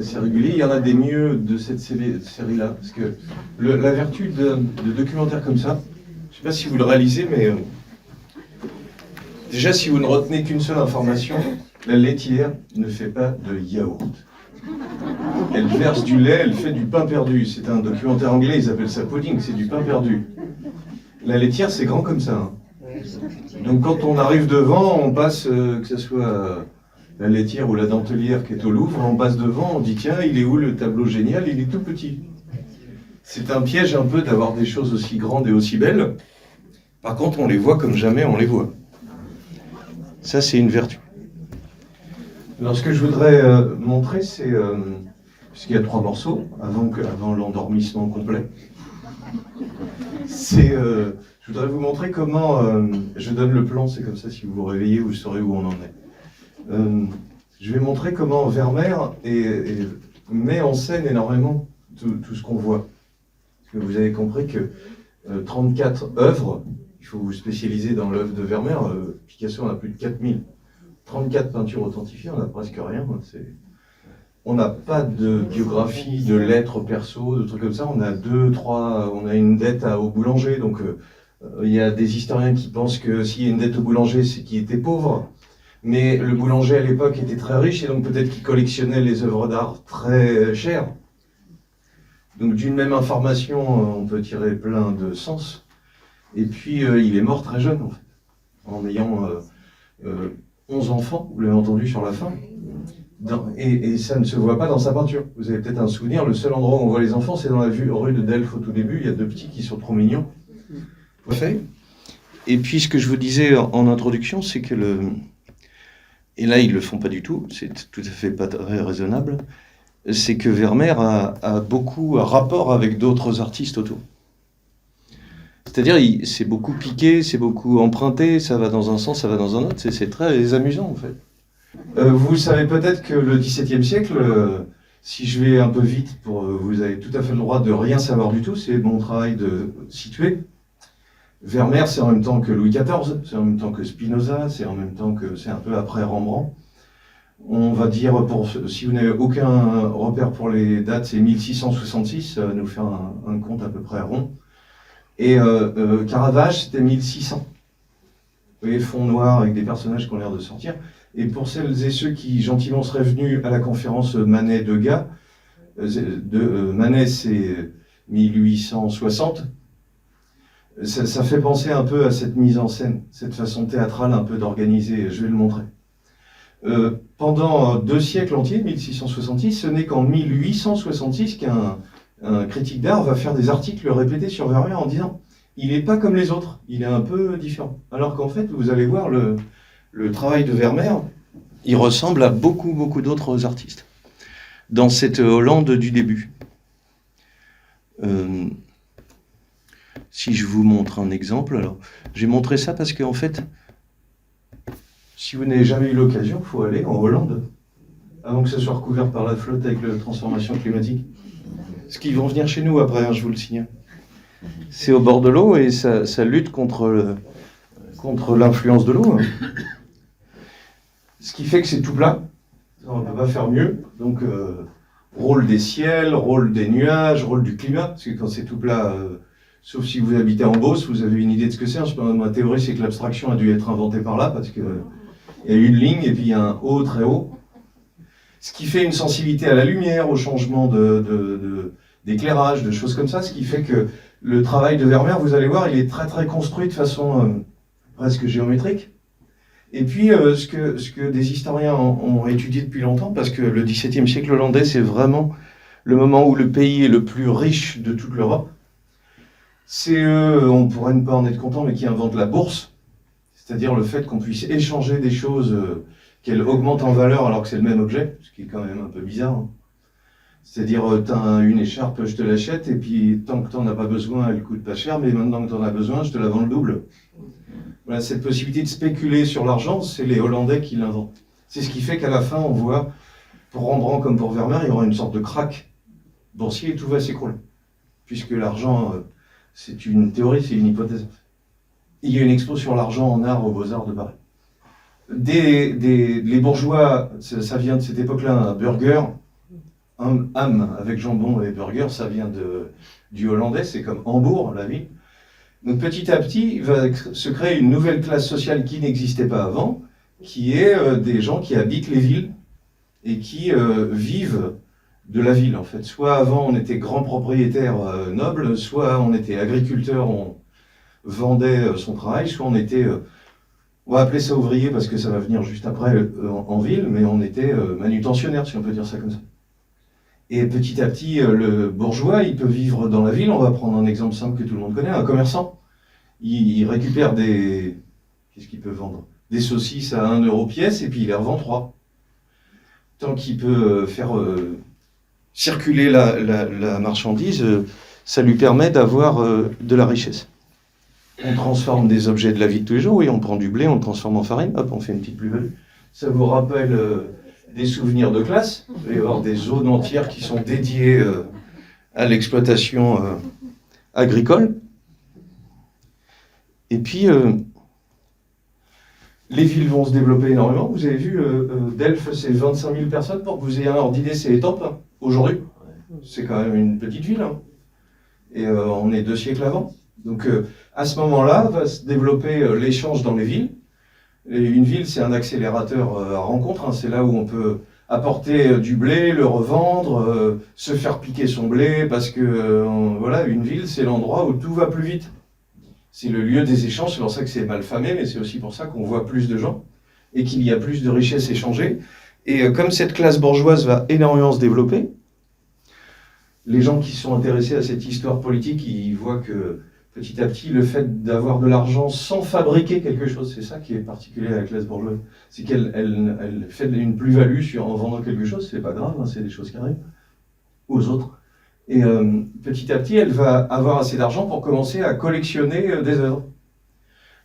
assez réguliers. Il y en a des mieux de cette série-là. Parce que la vertu de documentaires comme ça, je ne sais pas si vous le réalisez, mais déjà, si vous ne retenez qu'une seule information, la laitière ne fait pas de yaourt. Elle verse du lait, elle fait du pain perdu. C'est un documentaire anglais, ils appellent ça pudding, c'est du pain perdu. La laitière, c'est grand comme ça. Donc quand on arrive devant, on passe, que ce soit la laitière ou la dentelière qui est au Louvre, on passe devant, on dit tiens, il est où le tableau génial? Il est tout petit. C'est un piège un peu d'avoir des choses aussi grandes et aussi belles. Par contre, on les voit comme jamais on les voit. Ça, c'est une vertu. Alors, ce que je voudrais montrer, c'est, puisqu'il y a 3 morceaux, avant l'endormissement complet, c'est, je voudrais vous montrer comment, je donne le plan, c'est comme ça, si vous vous réveillez, vous saurez où on en est. Je vais montrer comment Vermeer met en scène énormément tout ce qu'on voit. Parce que vous avez compris que 34 œuvres, il faut vous spécialiser dans l'œuvre de Vermeer, Picasso en a plus de 4000. 34 peintures authentifiées, on n'a presque rien. On n'a pas de biographie, de lettres perso, de trucs comme ça. On a 2, 3, on a une dette au boulanger. Donc il y a des historiens qui pensent que s'il y a une dette au boulanger, c'est qu'il était pauvre. Mais le boulanger à l'époque était très riche et donc peut-être qu'il collectionnait les œuvres d'art très chères. Donc d'une même information, on peut tirer plein de sens. Et puis il est mort très jeune en fait, en ayant 11 enfants, vous l'avez entendu sur la fin, et ça ne se voit pas dans sa peinture. Vous avez peut-être un souvenir, le seul endroit où on voit les enfants, c'est dans la rue de Delphes au tout début, il y a 2 petits qui sont trop mignons. Et puis ce que je vous disais en introduction, c'est que et là ils ne le font pas du tout, c'est tout à fait pas très raisonnable, c'est que Vermeer a beaucoup un rapport avec d'autres artistes autour. C'est-à-dire, c'est beaucoup piqué, c'est beaucoup emprunté, ça va dans un sens, ça va dans un autre, c'est très amusant en fait. Vous savez peut-être que le XVIIe siècle, si je vais un peu vite, vous avez tout à fait le droit de rien savoir du tout, c'est mon travail de situer. Vermeer, c'est en même temps que Louis XIV, c'est en même temps que Spinoza, c'est en même temps que c'est un peu après Rembrandt. On va dire, si vous n'avez aucun repère pour les dates, c'est 1666, ça va nous faire un compte à peu près rond. Et Caravage, c'était 1600. Vous voyez, fond noir avec des personnages qui ont l'air de sortir. Et pour celles et ceux qui gentiment seraient venus à la conférence Manet-Degas, Manet c'est 1860, ça fait penser un peu à cette mise en scène, cette façon théâtrale un peu d'organiser, je vais le montrer. Pendant 2 siècles entiers, 1666, ce n'est qu'en 1866 qu'un critique d'art va faire des articles répétés sur Vermeer en disant il n'est pas comme les autres, il est un peu différent. Alors qu'en fait, vous allez voir le travail de Vermeer, il ressemble à beaucoup d'autres artistes dans cette Hollande du début. Si je vous montre un exemple, alors j'ai montré ça parce qu'en fait, si vous n'avez jamais eu l'occasion, il faut aller en Hollande avant que ce soit recouvert par la flotte avec la transformation climatique. Parce qu'ils vont venir chez nous après, je vous le signale. C'est au bord de l'eau et ça lutte contre l'influence de l'eau. Ce qui fait que c'est tout plat. On ne peut pas faire mieux. Donc, rôle des ciels, rôle des nuages, rôle du climat. Parce que quand c'est tout plat, sauf si vous habitez en Beauce, vous avez une idée de ce que c'est. Ma théorie, c'est que l'abstraction a dû être inventée par là, parce qu'il y a une ligne et puis il y a un haut très haut. Ce qui fait une sensibilité à la lumière, au changement d'éclairage, de choses comme ça, ce qui fait que le travail de Vermeer, vous allez voir, il est très construit de façon presque géométrique. Et puis, ce que des historiens ont étudié depuis longtemps, parce que le XVIIe siècle hollandais, c'est vraiment le moment où le pays est le plus riche de toute l'Europe. C'est eux, on pourrait ne pas en être content, mais qui inventent la bourse, c'est-à-dire le fait qu'on puisse échanger des choses, qu'elles augmentent en valeur alors que c'est le même objet, ce qui est quand même un peu bizarre. Hein. C'est-à-dire, t'as une écharpe, je te l'achète, et puis tant que t'en as pas besoin, elle coûte pas cher, mais maintenant que t'en as besoin, je te la vends le double. Voilà, cette possibilité de spéculer sur l'argent, c'est les Hollandais qui l'inventent. C'est ce qui fait qu'à la fin, on voit, pour Rembrandt comme pour Vermeer, il y aura une sorte de crack boursier et tout va s'écrouler. Puisque l'argent, c'est une théorie, c'est une hypothèse. Il y a une expo sur l'argent en art aux Beaux-Arts de Paris. Les bourgeois, ça vient de cette époque-là, un burger, Ham avec jambon et burger, ça vient du hollandais, c'est comme Hambourg, la ville. Donc petit à petit, il va se créer une nouvelle classe sociale qui n'existait pas avant, qui est des gens qui habitent les villes et qui vivent de la ville en fait. Soit avant on était grand propriétaire noble, soit on était agriculteur, on vendait son travail, soit on était, on va appeler ça ouvrier parce que ça va venir juste après en ville, mais on était manutentionnaire si on peut dire ça comme ça. Et petit à petit, le bourgeois, il peut vivre dans la ville. On va prendre un exemple simple que tout le monde connaît, un commerçant. Il récupère des... Qu'est-ce qu'il peut vendre? Des saucisses à 1 euro pièce et puis il les revend 3. Tant qu'il peut faire circuler la marchandise, ça lui permet d'avoir de la richesse. On transforme des objets de la vie de tous les jours, oui, on prend du blé, on le transforme en farine, hop, on fait une petite plus-value. Ça vous rappelle des souvenirs de classe. Il va y avoir des zones entières qui sont dédiées à l'exploitation agricole. Et puis, les villes vont se développer énormément. Vous avez vu, Delphes, c'est 25 000 personnes. Pour que vous ayez un ordre d'idée, c'est Étampes, hein, aujourd'hui. C'est quand même une petite ville. Hein. Et on est 2 siècles avant. Donc, à ce moment-là, va se développer l'échange dans les villes. Et une ville, c'est un accélérateur à rencontre. Hein. C'est là où on peut apporter du blé, le revendre, se faire piquer son blé, parce que voilà, une ville, c'est l'endroit où tout va plus vite. C'est le lieu des échanges, c'est pour ça que c'est mal famé, mais c'est aussi pour ça qu'on voit plus de gens et qu'il y a plus de richesses échangées. Et comme cette classe bourgeoise va énormément se développer, les gens qui sont intéressés à cette histoire politique, ils voient que petit à petit, le fait d'avoir de l'argent sans fabriquer quelque chose, c'est ça qui est particulier à la classe bourgeoise. C'est qu'elle fait une plus-value en vendant quelque chose, c'est pas grave, hein, c'est des choses qui arrivent aux autres. Et petit à petit, elle va avoir assez d'argent pour commencer à collectionner des œuvres.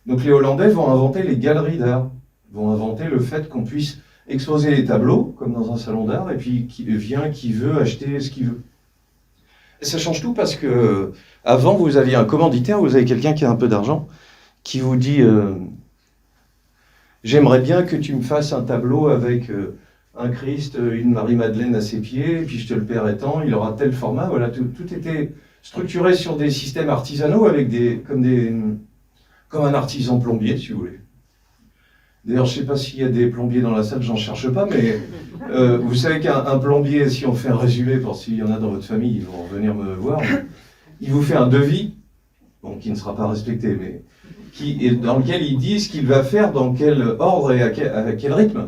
Donc les Hollandais vont inventer les galeries d'art, vont inventer le fait qu'on puisse exposer les tableaux, comme dans un salon d'art, et puis qui veut acheter ce qu'il veut. Et ça change tout parce que avant vous aviez un commanditaire, vous avez quelqu'un qui a un peu d'argent, qui vous dit j'aimerais bien que tu me fasses un tableau avec un Christ, une Marie-Madeleine à ses pieds, puis je te le paierai tant, il aura tel format. Voilà, tout était structuré sur des systèmes artisanaux avec comme un artisan plombier, si vous voulez. D'ailleurs, je ne sais pas s'il y a des plombiers dans la salle, j'en cherche pas, mais vous savez qu'un plombier, si on fait un résumé, pour s'il y en a dans votre famille, ils vont venir me voir, il vous fait un devis, bon, qui ne sera pas respecté, mais dans lequel il dit ce qu'il va faire, dans quel ordre et à quel rythme.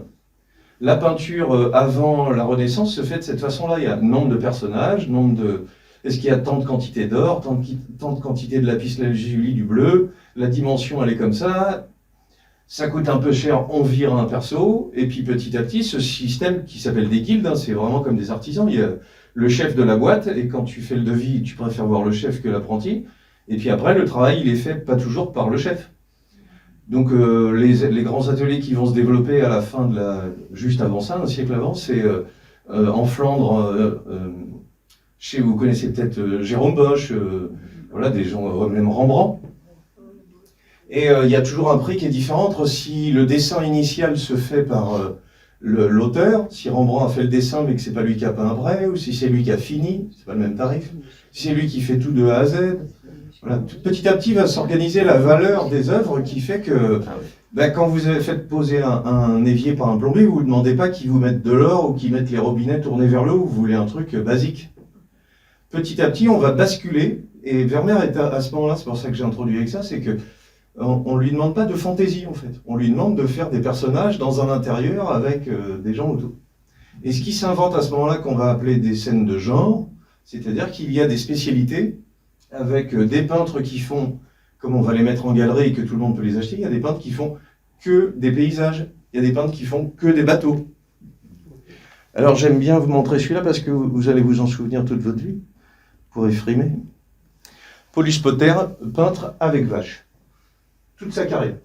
La peinture avant la Renaissance se fait de cette façon-là. Il y a nombre de personnages, est-ce qu'il y a tant de quantité d'or, tant de quantité de lapis lazuli du bleu, la dimension elle est comme ça. Ça coûte un peu cher, on vire un perso, et puis petit à petit, ce système qui s'appelle des guildes, hein, c'est vraiment comme des artisans. Il y a le chef de la boîte, et quand tu fais le devis, tu préfères voir le chef que l'apprenti. Et puis après, le travail, il est fait pas toujours par le chef. Donc les grands ateliers qui vont se développer à la fin juste avant ça, un siècle avant, c'est en Flandre, vous connaissez peut-être Jérôme Bosch, voilà, des gens, même Rembrandt. Et il y a toujours un prix qui est différent entre si le dessin initial se fait par l'auteur, si Rembrandt a fait le dessin mais que c'est pas lui qui a peint après, ou si c'est lui qui a fini, c'est pas le même tarif, si c'est lui qui fait tout de A à Z. Voilà. Petit à petit va s'organiser la valeur des œuvres qui fait que quand vous avez fait poser un évier par un plombier, vous ne demandez pas qu'il vous mette de l'or ou qu'il mette les robinets tournés vers le haut, vous voulez un truc basique. Petit à petit, on va basculer, et Vermeer est à ce moment-là, c'est pour ça que j'ai introduit avec ça, c'est que on ne lui demande pas de fantaisie en fait, on lui demande de faire des personnages dans un intérieur avec des gens autour. Et ce qui s'invente à ce moment-là qu'on va appeler des scènes de genre, c'est-à-dire qu'il y a des spécialités avec des peintres qui font, comme on va les mettre en galerie et que tout le monde peut les acheter, il y a des peintres qui font que des paysages, il y a des peintres qui font que des bateaux. Alors j'aime bien vous montrer celui-là parce que vous allez vous en souvenir toute votre vie, pour frimer. Paulus Potter, peintre avec vache. Toute sa carrière.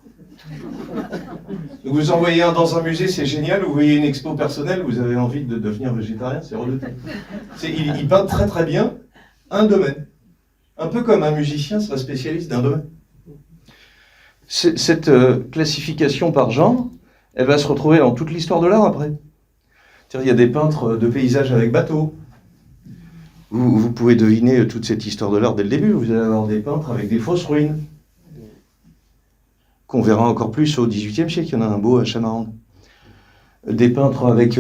Donc vous en voyez un dans un musée, c'est génial, vous voyez une expo personnelle, vous avez envie de devenir végétarien, c'est redouté. Il peint très très bien un domaine. Un peu comme un musicien sera spécialiste d'un domaine. Cette classification par genre, elle va se retrouver dans toute l'histoire de l'art après. C'est-à-dire, il y a des peintres de paysages avec bateau, vous pouvez deviner toute cette histoire de l'art dès le début. Vous allez avoir des peintres avec des fausses ruines, qu'on verra encore plus au XVIIIe siècle. Il y en a un beau à Chamarande. Des peintres avec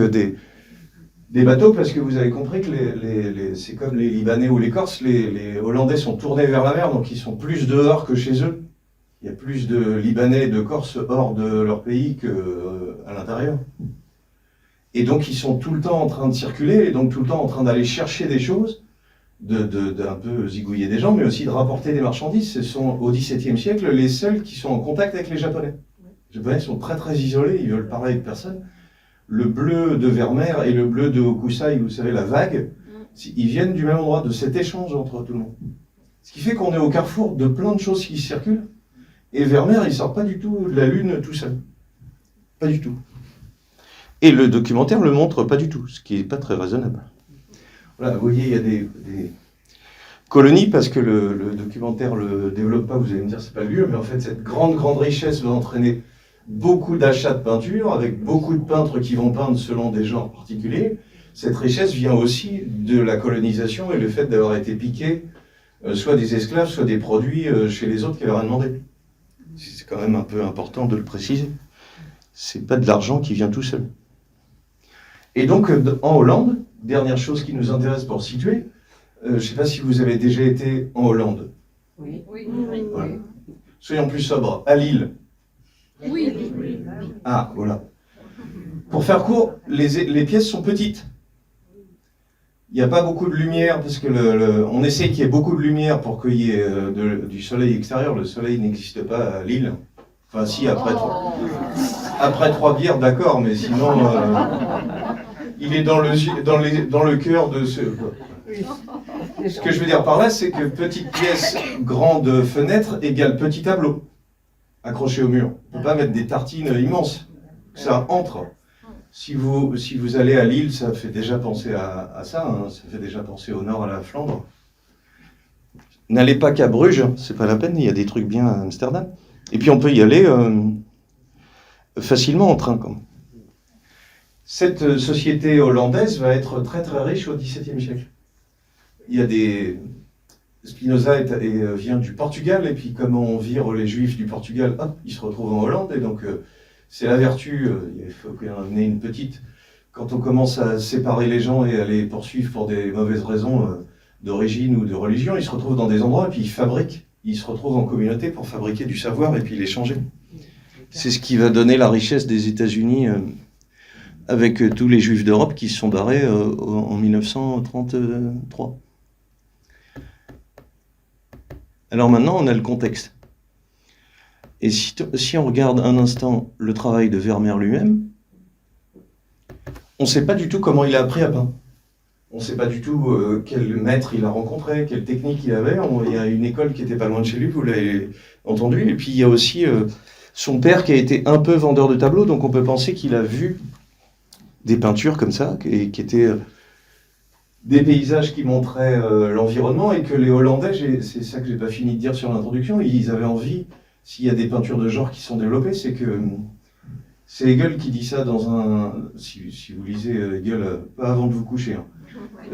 des bateaux, parce que vous avez compris que c'est comme les Libanais ou les Corses, les Hollandais sont tournés vers la mer, donc ils sont plus dehors que chez eux. Il y a plus de Libanais et de Corses hors de leur pays qu'à l'intérieur. Et donc ils sont tout le temps en train de circuler, et donc tout le temps en train d'aller chercher des choses, d'un peu zigouiller des gens, mais aussi de rapporter des marchandises. Ce sont au XVIIe siècle les seuls qui sont en contact avec les Japonais. Les Japonais sont très très isolés, ils veulent parler avec personne. Le bleu de Vermeer et le bleu de Hokusai, vous savez, la vague, ils viennent du même endroit, de cet échange entre tout le monde. Ce qui fait qu'on est au carrefour de plein de choses qui circulent, et Vermeer, il sort pas du tout de la Lune tout seul. Pas du tout. Et le documentaire le montre pas du tout, ce qui n'est pas très raisonnable. Voilà, vous voyez, il y a des colonies, parce que le documentaire le développe pas, vous allez me dire c'est pas le lieu, mais en fait cette grande richesse va entraîner beaucoup d'achats de peinture, avec beaucoup de peintres qui vont peindre selon des genres particuliers. Cette richesse vient aussi de la colonisation et le fait d'avoir été piqué soit des esclaves, soit des produits chez les autres qui leur a demandé. C'est quand même un peu important de le préciser. C'est pas de l'argent qui vient tout seul. Et donc, en Hollande, dernière chose qui nous intéresse pour situer, je ne sais pas si vous avez déjà été en Hollande. Oui. Voilà. Soyons plus sobres. À Lille. Oui. Ah, voilà. Pour faire court, les pièces sont petites. Il n'y a pas beaucoup de lumière, parce que on essaie qu'il y ait beaucoup de lumière pour qu'il y ait du soleil extérieur. Le soleil n'existe pas à Lille. Enfin, si, après trois bières, d'accord, mais sinon, il est dans le cœur de ce... Ce que je veux dire par là, c'est que petite pièce, grande fenêtre, égale petit tableau, accroché au mur. On ne peut pas mettre des tartines immenses. Ça entre. Si vous allez à Lille, ça fait déjà penser à ça, hein, ça fait déjà penser au nord, à la Flandre. N'allez pas qu'à Bruges, c'est pas la peine, il y a des trucs bien à Amsterdam. Et puis on peut y aller facilement en train. Comme. Cette société hollandaise va être très très riche au XVIIe siècle. Il y a des... Spinoza vient du Portugal, et puis comme on vire les Juifs du Portugal, hop, ils se retrouvent en Hollande, et donc c'est la vertu, il faut qu'il y en ait une petite. Quand on commence à séparer les gens et à les poursuivre pour des mauvaises raisons d'origine ou de religion, ils se retrouvent dans des endroits, et puis ils fabriquent, ils se retrouvent en communauté pour fabriquer du savoir, et puis l'échanger. C'est ce qui va donner la richesse des États-Unis avec tous les Juifs d'Europe qui se sont barrés en 1933. Alors maintenant, on a le contexte. Et si on regarde un instant le travail de Vermeer lui-même, on ne sait pas du tout comment il a appris à peindre. On ne sait pas du tout quel maître il a rencontré, quelle technique il avait. Il y a une école qui n'était pas loin de chez lui, vous l'avez entendu. Et puis il y a aussi son père qui a été un peu vendeur de tableaux, donc on peut penser qu'il a vu des peintures comme ça, qui étaient... des paysages qui montraient l'environnement, et que les Hollandais, c'est ça que j'ai pas fini de dire sur l'introduction, ils avaient envie, s'il y a des peintures de genre qui sont développées, c'est que c'est Hegel qui dit ça dans un... Si vous lisez Hegel, pas avant de vous coucher, hein.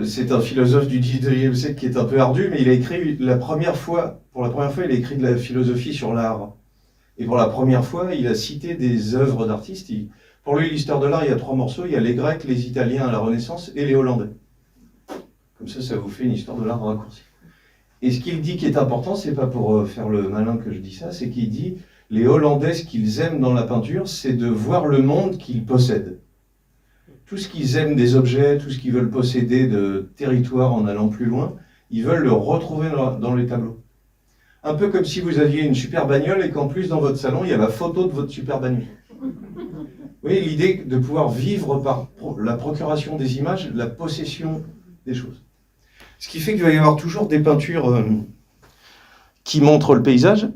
C'est un philosophe du XIXe siècle qui est un peu ardu, mais il a écrit pour la première fois, il a écrit de la philosophie sur l'art. Et pour la première fois, il a cité des œuvres d'artistes. Pour lui, l'histoire de l'art, il y a 3 morceaux, il y a les Grecs, les Italiens à la Renaissance et les Hollandais. Comme ça vous fait une histoire de l'art raccourcie. Et ce qu'il dit qui est important, c'est pas pour faire le malin que je dis ça, c'est qu'il dit, les Hollandais, ce qu'ils aiment dans la peinture, c'est de voir le monde qu'ils possèdent. Tout ce qu'ils aiment des objets, tout ce qu'ils veulent posséder de territoire en allant plus loin, ils veulent le retrouver dans les tableaux. Un peu comme si vous aviez une super bagnole et qu'en plus dans votre salon, il y a la photo de votre super bagnole. Vous voyez, l'idée de pouvoir vivre par la procuration des images, la possession des choses. Ce qui fait qu'il va y avoir toujours des peintures qui montrent le paysage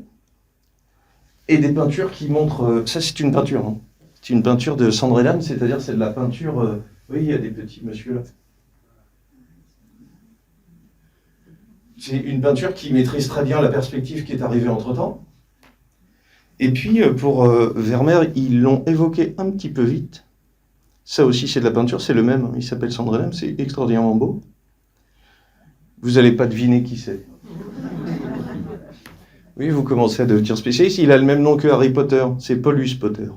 et des peintures qui montrent... ça, c'est une peinture. Hein. C'est une peinture de Sandrellam, c'est-à-dire c'est de la peinture... oui, il y a des petits monsieur là. C'est une peinture qui maîtrise très bien la perspective qui est arrivée entre-temps. Et puis, pour Vermeer, ils l'ont évoqué un petit peu vite. Ça aussi, c'est de la peinture, c'est le même. Il s'appelle Sandrellam, c'est extraordinairement beau. Vous n'allez pas deviner qui c'est. Oui, vous commencez à devenir spécialiste. Il a le même nom que Harry Potter, c'est Paulus Potter.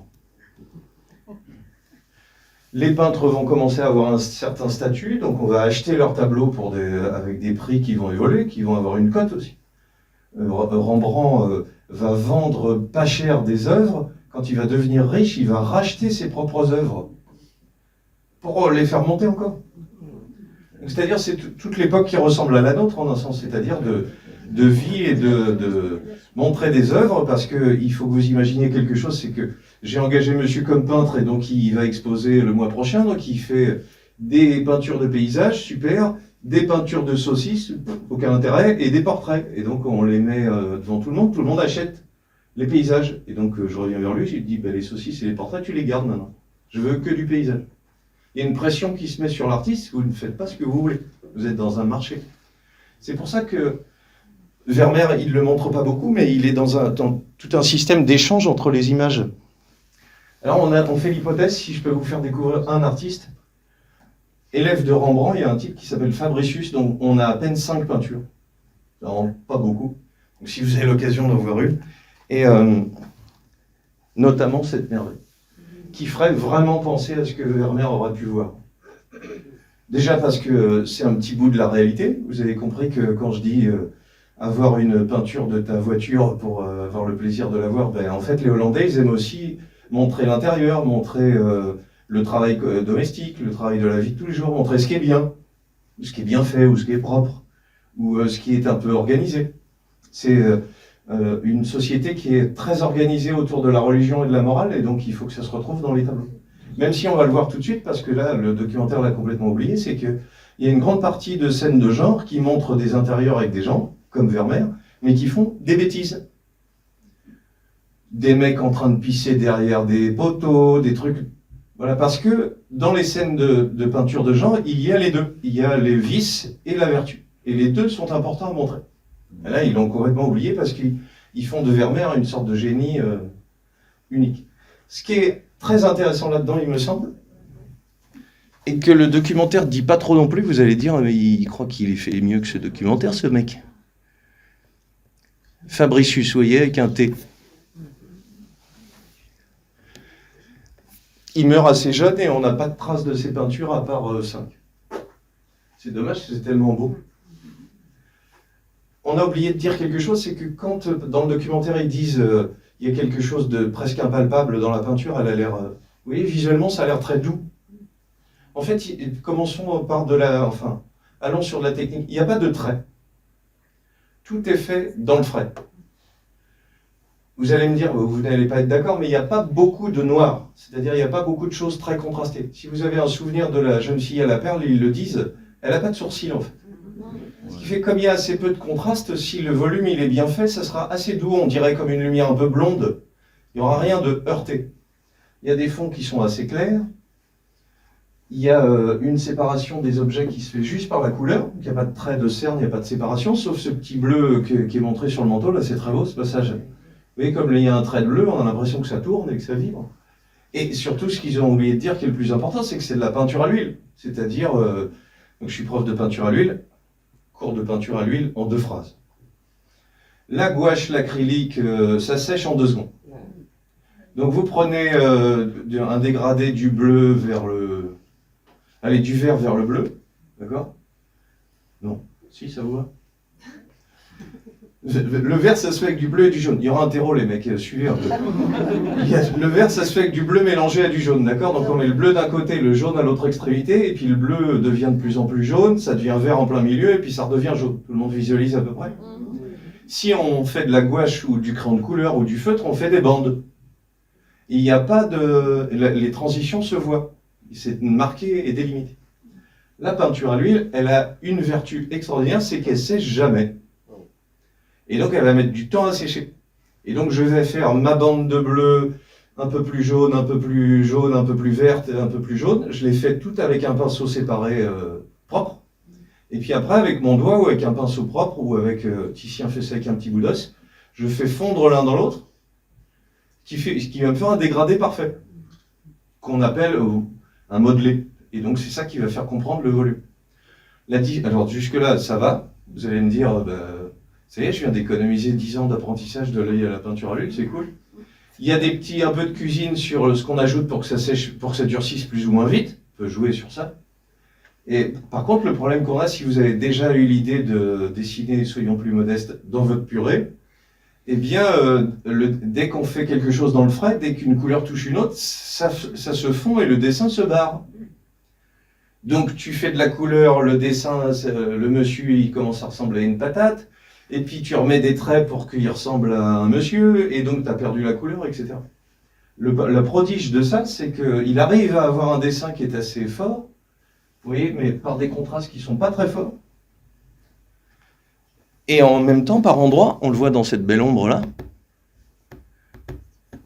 Les peintres vont commencer à avoir un certain statut, donc on va acheter leurs tableaux avec des prix qui vont évoluer, qui vont avoir une cote aussi. Rembrandt va vendre pas cher des œuvres. Quand il va devenir riche, il va racheter ses propres œuvres pour les faire monter encore. C'est-à-dire c'est toute l'époque qui ressemble à la nôtre en un sens, c'est-à-dire de vie et de montrer des œuvres, parce qu'il faut que vous imaginiez quelque chose, c'est que j'ai engagé monsieur comme peintre et donc il va exposer le mois prochain, donc il fait des peintures de paysages, super, des peintures de saucisses, aucun intérêt, et des portraits. Et donc on les met devant tout le monde achète les paysages. Et donc je reviens vers lui, je lui dis, les saucisses et les portraits, tu les gardes maintenant. Je veux que du paysage. Il y a une pression qui se met sur l'artiste, vous ne faites pas ce que vous voulez. Vous êtes dans un marché. C'est pour ça que Vermeer, il ne le montre pas beaucoup, mais il est dans tout un système d'échange entre les images. Alors on fait l'hypothèse, si je peux vous faire découvrir un artiste, élève de Rembrandt, il y a un type qui s'appelle Fabricius, dont on a à peine 5 peintures. Alors, pas beaucoup. Donc si vous avez l'occasion d'en voir une. Et notamment cette merveille, qui ferait vraiment penser à ce que Vermeer aurait pu voir. Déjà parce que c'est un petit bout de la réalité. Vous avez compris que quand je dis avoir une peinture de ta voiture pour avoir le plaisir de la voir, en fait les Hollandais, ils aiment aussi montrer l'intérieur, montrer le travail domestique, le travail de la vie de tous les jours, montrer ce qui est bien fait, ou ce qui est propre, ou ce qui est un peu organisé. C'est une société qui est très organisée autour de la religion et de la morale, et donc il faut que ça se retrouve dans les tableaux. Même si on va le voir tout de suite, parce que là, le documentaire l'a complètement oublié, c'est qu'il y a une grande partie de scènes de genre qui montrent des intérieurs avec des gens, comme Vermeer, mais qui font des bêtises. Des mecs en train de pisser derrière des poteaux, des trucs... Voilà, parce que dans les scènes de peinture de genre, il y a les deux. Il y a les vices et la vertu. Et les deux sont importants à montrer. Et là, ils l'ont complètement oublié parce qu'ils font de Vermeer une sorte de génie unique. Ce qui est très intéressant là-dedans, il me semble, et que le documentaire ne dit pas trop non plus, vous allez dire, mais il croit qu'il fait mieux que ce documentaire, ce mec. Fabricius, vous voyez, avec un T. Il meurt assez jeune et on n'a pas de traces de ses peintures à part 5. C'est dommage, c'est tellement beau. On a oublié de dire quelque chose, c'est que quand dans le documentaire ils disent il y a quelque chose de presque impalpable dans la peinture, elle a l'air... vous voyez, visuellement ça a l'air très doux. En fait, commençons par allons sur de la technique. Il n'y a pas de trait. Tout est fait dans le frais. Vous allez me dire, vous n'allez pas être d'accord, mais il n'y a pas beaucoup de noir. C'est-à-dire, il n'y a pas beaucoup de choses très contrastées. Si vous avez un souvenir de la jeune fille à la perle, ils le disent, elle n'a pas de sourcils en fait. Ce qui fait, comme il y a assez peu de contraste, si le volume il est bien fait, ça sera assez doux, on dirait comme une lumière un peu blonde. Il n'y aura rien de heurté. Il y a des fonds qui sont assez clairs. Il y a une séparation des objets qui se fait juste par la couleur. Il n'y a pas de trait de cerne, il n'y a pas de séparation, sauf ce petit bleu qui est montré sur le manteau. Là, c'est très beau ce passage. Vous voyez, comme il y a un trait de bleu, on a l'impression que ça tourne et que ça vibre. Et surtout, ce qu'ils ont oublié de dire, qui est le plus important, c'est que c'est de la peinture à l'huile. C'est-à-dire, donc je suis prof de peinture à l'huile, cours de peinture à l'huile en 2 phrases. La gouache, l'acrylique, ça sèche en 2 secondes. Donc vous prenez un dégradé du bleu vers le... Allez, du vert vers le bleu, d'accord? Non, si, ça vous va? Le vert, ça se fait avec du bleu et du jaune. Il y aura un terreau, les mecs, suivez un peu. Le vert, ça se fait avec du bleu mélangé à du jaune, d'accord? Donc on met le bleu d'un côté, le jaune à l'autre extrémité, et puis le bleu devient de plus en plus jaune, ça devient vert en plein milieu, et puis ça redevient jaune. Tout le monde visualise à peu près? Si on fait de la gouache ou du crayon de couleur ou du feutre, on fait des bandes. Il n'y a pas de... Les transitions se voient. C'est marqué et délimité. La peinture à l'huile, elle a une vertu extraordinaire, c'est qu'elle sèche jamais. Et donc elle va mettre du temps à sécher. Et donc je vais faire ma bande de bleu, un peu plus jaune, un peu plus jaune, un peu plus verte, et un peu plus jaune. Je les fais toutes avec un pinceau séparé propre. Et puis après, avec mon doigt ou avec un pinceau propre, ou avec Titien fait ça avec un petit bout d'os, je fais fondre l'un dans l'autre, ce qui va me faire un dégradé parfait, qu'on appelle un modelé. Et donc c'est ça qui va faire comprendre le volume. Alors jusque-là, ça va. Vous allez me dire, ça y est, je viens d'économiser 10 ans d'apprentissage de l'œil à la peinture à l'huile, c'est cool. Il y a un peu de cuisine sur ce qu'on ajoute pour que ça sèche, pour que ça durcisse plus ou moins vite. On peut jouer sur ça. Et par contre, le problème qu'on a, si vous avez déjà eu l'idée de dessiner, soyons plus modestes, dans votre purée, eh bien, dès qu'on fait quelque chose dans le frais, dès qu'une couleur touche une autre, ça se fond et le dessin se barre. Donc tu fais de la couleur, le dessin, le monsieur, il commence à ressembler à une patate, et puis tu remets des traits pour qu'il ressemble à un monsieur, et donc tu as perdu la couleur, etc. Le prodige de ça, c'est qu'il arrive à avoir un dessin qui est assez fort, vous voyez, mais par des contrastes qui ne sont pas très forts. Et en même temps, par endroits, on le voit dans cette belle ombre-là, vous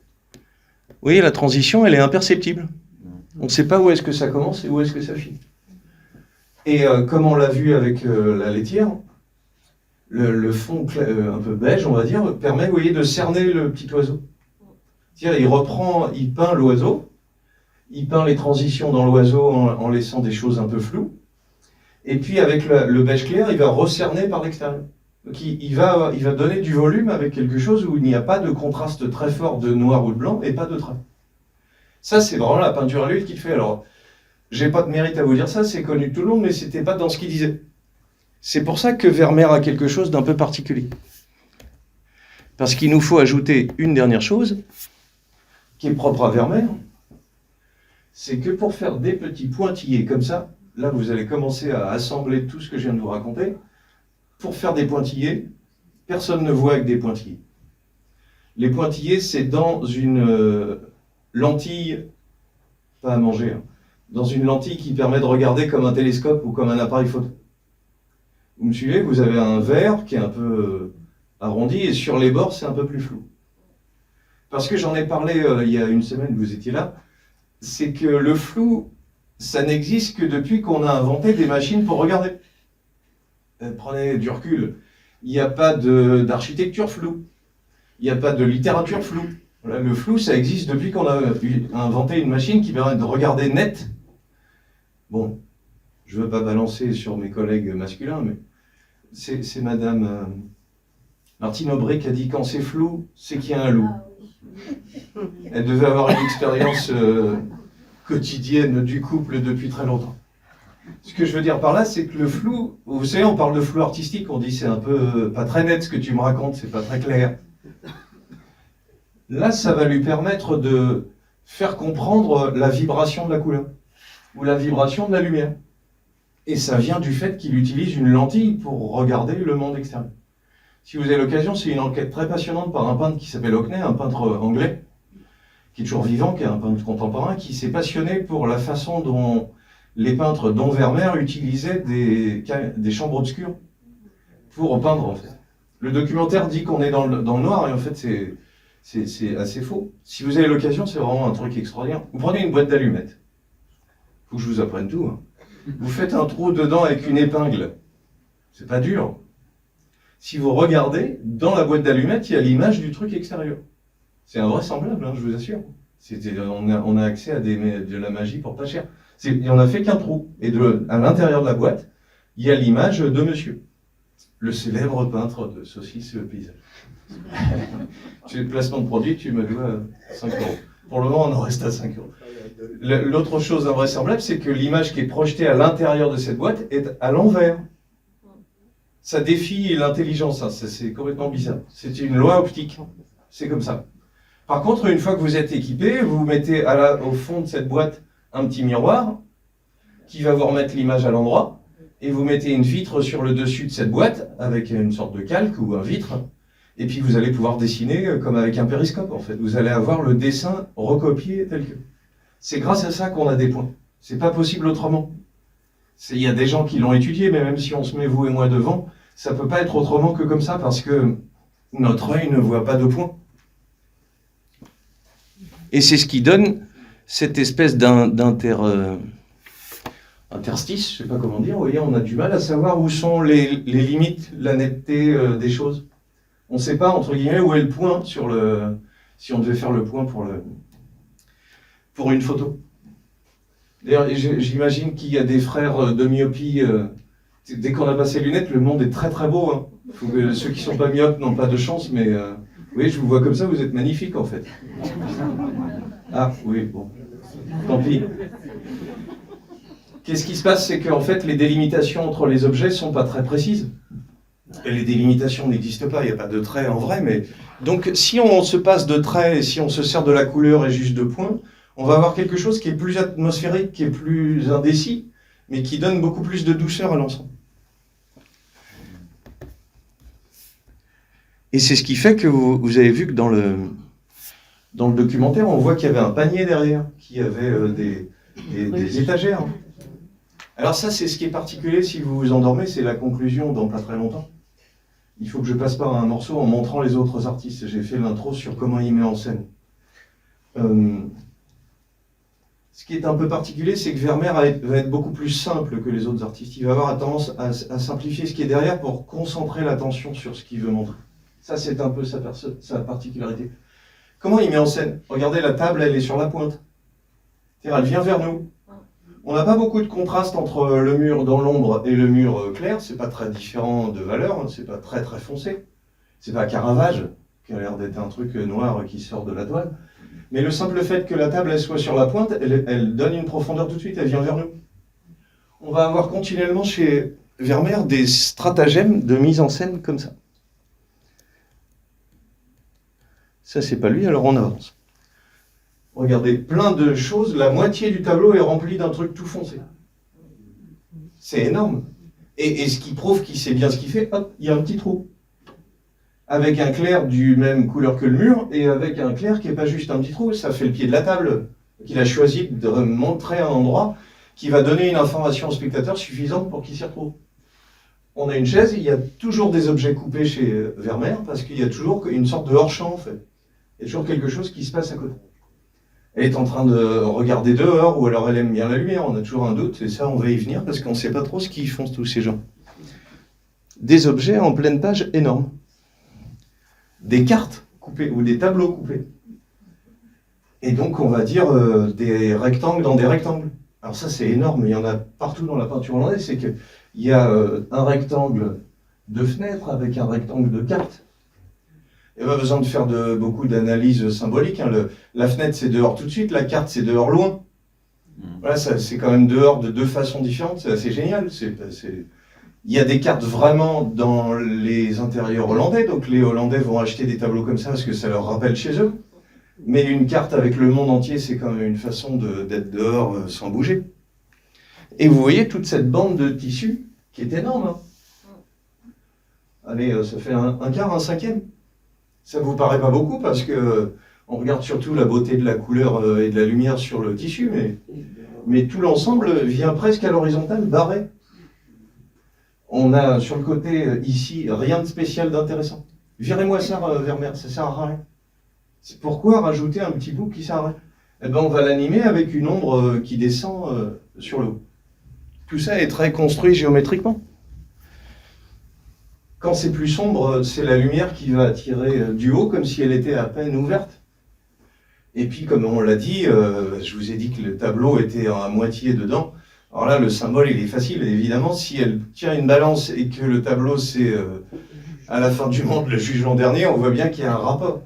voyez, la transition, elle est imperceptible. On ne sait pas où est-ce que ça commence et où est-ce que ça finit. Et comme on l'a vu avec la laitière, le fond un peu beige, on va dire, permet, vous voyez, de cerner le petit oiseau. C'est-à-dire, il peint l'oiseau, il peint les transitions dans l'oiseau en laissant des choses un peu floues, et puis avec le beige clair, il va recerner par l'extérieur. Donc il va donner du volume avec quelque chose où il n'y a pas de contraste très fort de noir ou de blanc et pas de traits. Ça, c'est vraiment la peinture à l'huile qu'il fait. Alors, j'ai pas de mérite à vous dire ça, c'est connu de tout le monde, mais c'était pas dans ce qu'il disait. C'est pour ça que Vermeer a quelque chose d'un peu particulier. Parce qu'il nous faut ajouter une dernière chose, qui est propre à Vermeer, c'est que pour faire des petits pointillés comme ça, là vous allez commencer à assembler tout ce que je viens de vous raconter, pour faire des pointillés, personne ne voit avec des pointillés. Les pointillés, c'est dans une lentille, pas à manger, hein, dans une lentille qui permet de regarder comme un télescope ou comme un appareil photo. Vous me suivez? Vous avez un verre qui est un peu arrondi et sur les bords, c'est un peu plus flou. Parce que j'en ai parlé il y a une semaine, vous étiez là, c'est que le flou, ça n'existe que depuis qu'on a inventé des machines pour regarder. Prenez du recul. Il n'y a pas d'architecture floue. Il n'y a pas de littérature floue. Voilà, le flou, ça existe depuis qu'on a inventé une machine qui permet de regarder net. Bon, je ne veux pas balancer sur mes collègues masculins, mais c'est madame Martine Aubry qui a dit quand c'est flou, c'est qu'il y a un loup. Elle devait avoir une expérience quotidienne du couple depuis très longtemps. Ce que je veux dire par là, c'est que le flou, vous savez, on parle de flou artistique, on dit c'est un peu pas très net ce que tu me racontes, c'est pas très clair. Là, ça va lui permettre de faire comprendre la vibration de la couleur, ou la vibration de la lumière. Et ça vient du fait qu'il utilise une lentille pour regarder le monde extérieur. Si vous avez l'occasion, c'est une enquête très passionnante par un peintre qui s'appelle Hockney, un peintre anglais, qui est toujours vivant, qui est un peintre contemporain, qui s'est passionné pour la façon dont les peintres, dont Vermeer, utilisaient des chambres obscures pour peindre, en fait. Le documentaire dit qu'on est dans le noir, et en fait, c'est assez faux. Si vous avez l'occasion, c'est vraiment un truc extraordinaire. Vous prenez une boîte d'allumettes. Il faut que je vous apprenne tout. Hein. Vous faites un trou dedans avec une épingle. C'est pas dur. Si vous regardez, dans la boîte d'allumettes, il y a l'image du truc extérieur. C'est invraisemblable, hein, je vous assure. On a accès à de la magie pour pas cher. Il en a fait qu'un trou. Et à l'intérieur de la boîte, il y a l'image de monsieur. Le célèbre peintre de saucisses paysage. Le placement de produit, tu me dois 5 €. Pour le moment, on en reste à 5 €. L'autre chose invraisemblable, c'est que l'image qui est projetée à l'intérieur de cette boîte est à l'envers. Ça défie l'intelligence, hein. C'est complètement bizarre. C'est une loi optique. C'est comme ça. Par contre, une fois que vous êtes équipé, vous mettez au fond de cette boîte un petit miroir qui va vous remettre l'image à l'endroit, et vous mettez une vitre sur le dessus de cette boîte avec une sorte de calque ou un vitre, et puis vous allez pouvoir dessiner comme avec un périscope en fait. Vous allez avoir le dessin recopié tel que. C'est grâce à ça qu'on a des points. C'est pas possible autrement. Il y a des gens qui l'ont étudié, mais même si on se met vous et moi devant, ça peut pas être autrement que comme ça parce que notre œil ne voit pas de points. Et c'est ce qui donne cette espèce interstice, je sais pas comment dire, vous voyez, on a du mal à savoir où sont les limites, la netteté des choses. On ne sait pas, entre guillemets, où est le point si on devait faire le point pour une photo. D'ailleurs, j'imagine qu'il y a des frères de myopie Dès qu'on a passé les lunettes, le monde est très très beau. Hein. Faut que ceux qui sont pas myopes n'ont pas de chance, mais oui, je vous vois comme ça, vous êtes magnifique en fait. Ah oui, bon, tant pis. Qu'est-ce qui se passe, c'est qu'en fait, les délimitations entre les objets sont pas très précises. Et les délimitations n'existent pas, il n'y a pas de traits en vrai, mais... Donc, si on se passe de traits, et si on se sert de la couleur et juste de points, on va avoir quelque chose qui est plus atmosphérique, qui est plus indécis, mais qui donne beaucoup plus de douceur à l'ensemble. Et c'est ce qui fait que vous avez vu que dans le documentaire, on voit qu'il y avait un panier derrière, qui avait des étagères. Alors ça, c'est ce qui est particulier si vous vous endormez, c'est la conclusion dans pas très longtemps. Il faut que je passe par un morceau en montrant les autres artistes. J'ai fait l'intro sur comment il met en scène. Ce qui est un peu particulier, c'est que Vermeer va être beaucoup plus simple que les autres artistes. Il va avoir tendance à simplifier ce qui est derrière pour concentrer l'attention sur ce qu'il veut montrer. Ça, c'est un peu sa particularité. Comment il met en scène? Regardez, la table, elle est sur la pointe. C'est-à-dire, elle vient vers nous. On n'a pas beaucoup de contraste entre le mur dans l'ombre et le mur clair. C'est pas très différent de valeur, hein. C'est pas très très foncé. C'est pas Caravage, qui a l'air d'être un truc noir qui sort de la toile. Mais le simple fait que la table elle soit sur la pointe, elle donne une profondeur tout de suite, elle vient vers nous. On va avoir continuellement chez Vermeer des stratagèmes de mise en scène comme ça. Ça, c'est pas lui, alors on avance. Regardez, plein de choses, la moitié du tableau est remplie d'un truc tout foncé. C'est énorme. Et ce qui prouve qu'il sait bien ce qu'il fait, hop, il y a un petit trou. Avec un clair du même couleur que le mur, et avec un clair qui n'est pas juste un petit trou, ça fait le pied de la table, qu'il a choisi de montrer un endroit qui va donner une information au spectateur suffisante pour qu'il s'y retrouve. On a une chaise, il y a toujours des objets coupés chez Vermeer, parce qu'il y a toujours une sorte de hors-champ, en fait. Il y a toujours quelque chose qui se passe à côté. Elle est en train de regarder dehors, ou alors elle aime bien la lumière, on a toujours un doute, et ça on va y venir, parce qu'on ne sait pas trop ce qu'ils font tous ces gens. Des objets en pleine page énormes. Des cartes coupées, ou des tableaux coupés. Et donc on va dire des rectangles dans des rectangles. Alors ça c'est énorme, il y en a partout dans la peinture hollandaise, c'est qu'il y a un rectangle de fenêtre avec un rectangle de carte. Il n'y a pas besoin de faire beaucoup d'analyses symboliques. Hein. La fenêtre, c'est dehors tout de suite. La carte, c'est dehors loin. Voilà, c'est quand même dehors de deux façons différentes. C'est assez génial. Il y a des cartes vraiment dans les intérieurs hollandais. Donc les Hollandais vont acheter des tableaux comme ça parce que ça leur rappelle chez eux. Mais une carte avec le monde entier, c'est quand même une façon d'être dehors sans bouger. Et vous voyez toute cette bande de tissu qui est énorme. Hein. Allez, ça fait un quart, un cinquième. Ça ne vous paraît pas beaucoup parce que on regarde surtout la beauté de la couleur et de la lumière sur le tissu, mais tout l'ensemble vient presque à l'horizontale, barré. On a sur le côté ici rien de spécial d'intéressant. Virez-moi ça, Vermeer, ça sert à rien. C'est pourquoi rajouter un petit bout qui sert à rien? Eh ben, on va l'animer avec une ombre qui descend sur le haut. Tout ça est très construit géométriquement. Quand c'est plus sombre, c'est la lumière qui va attirer du haut, comme si elle était à peine ouverte. Et puis, comme on l'a dit, je vous ai dit que le tableau était à moitié dedans. Alors là, le symbole, il est facile. Évidemment, si elle tient une balance et que le tableau, c'est à la fin du monde, le jugement dernier, on voit bien qu'il y a un rapport.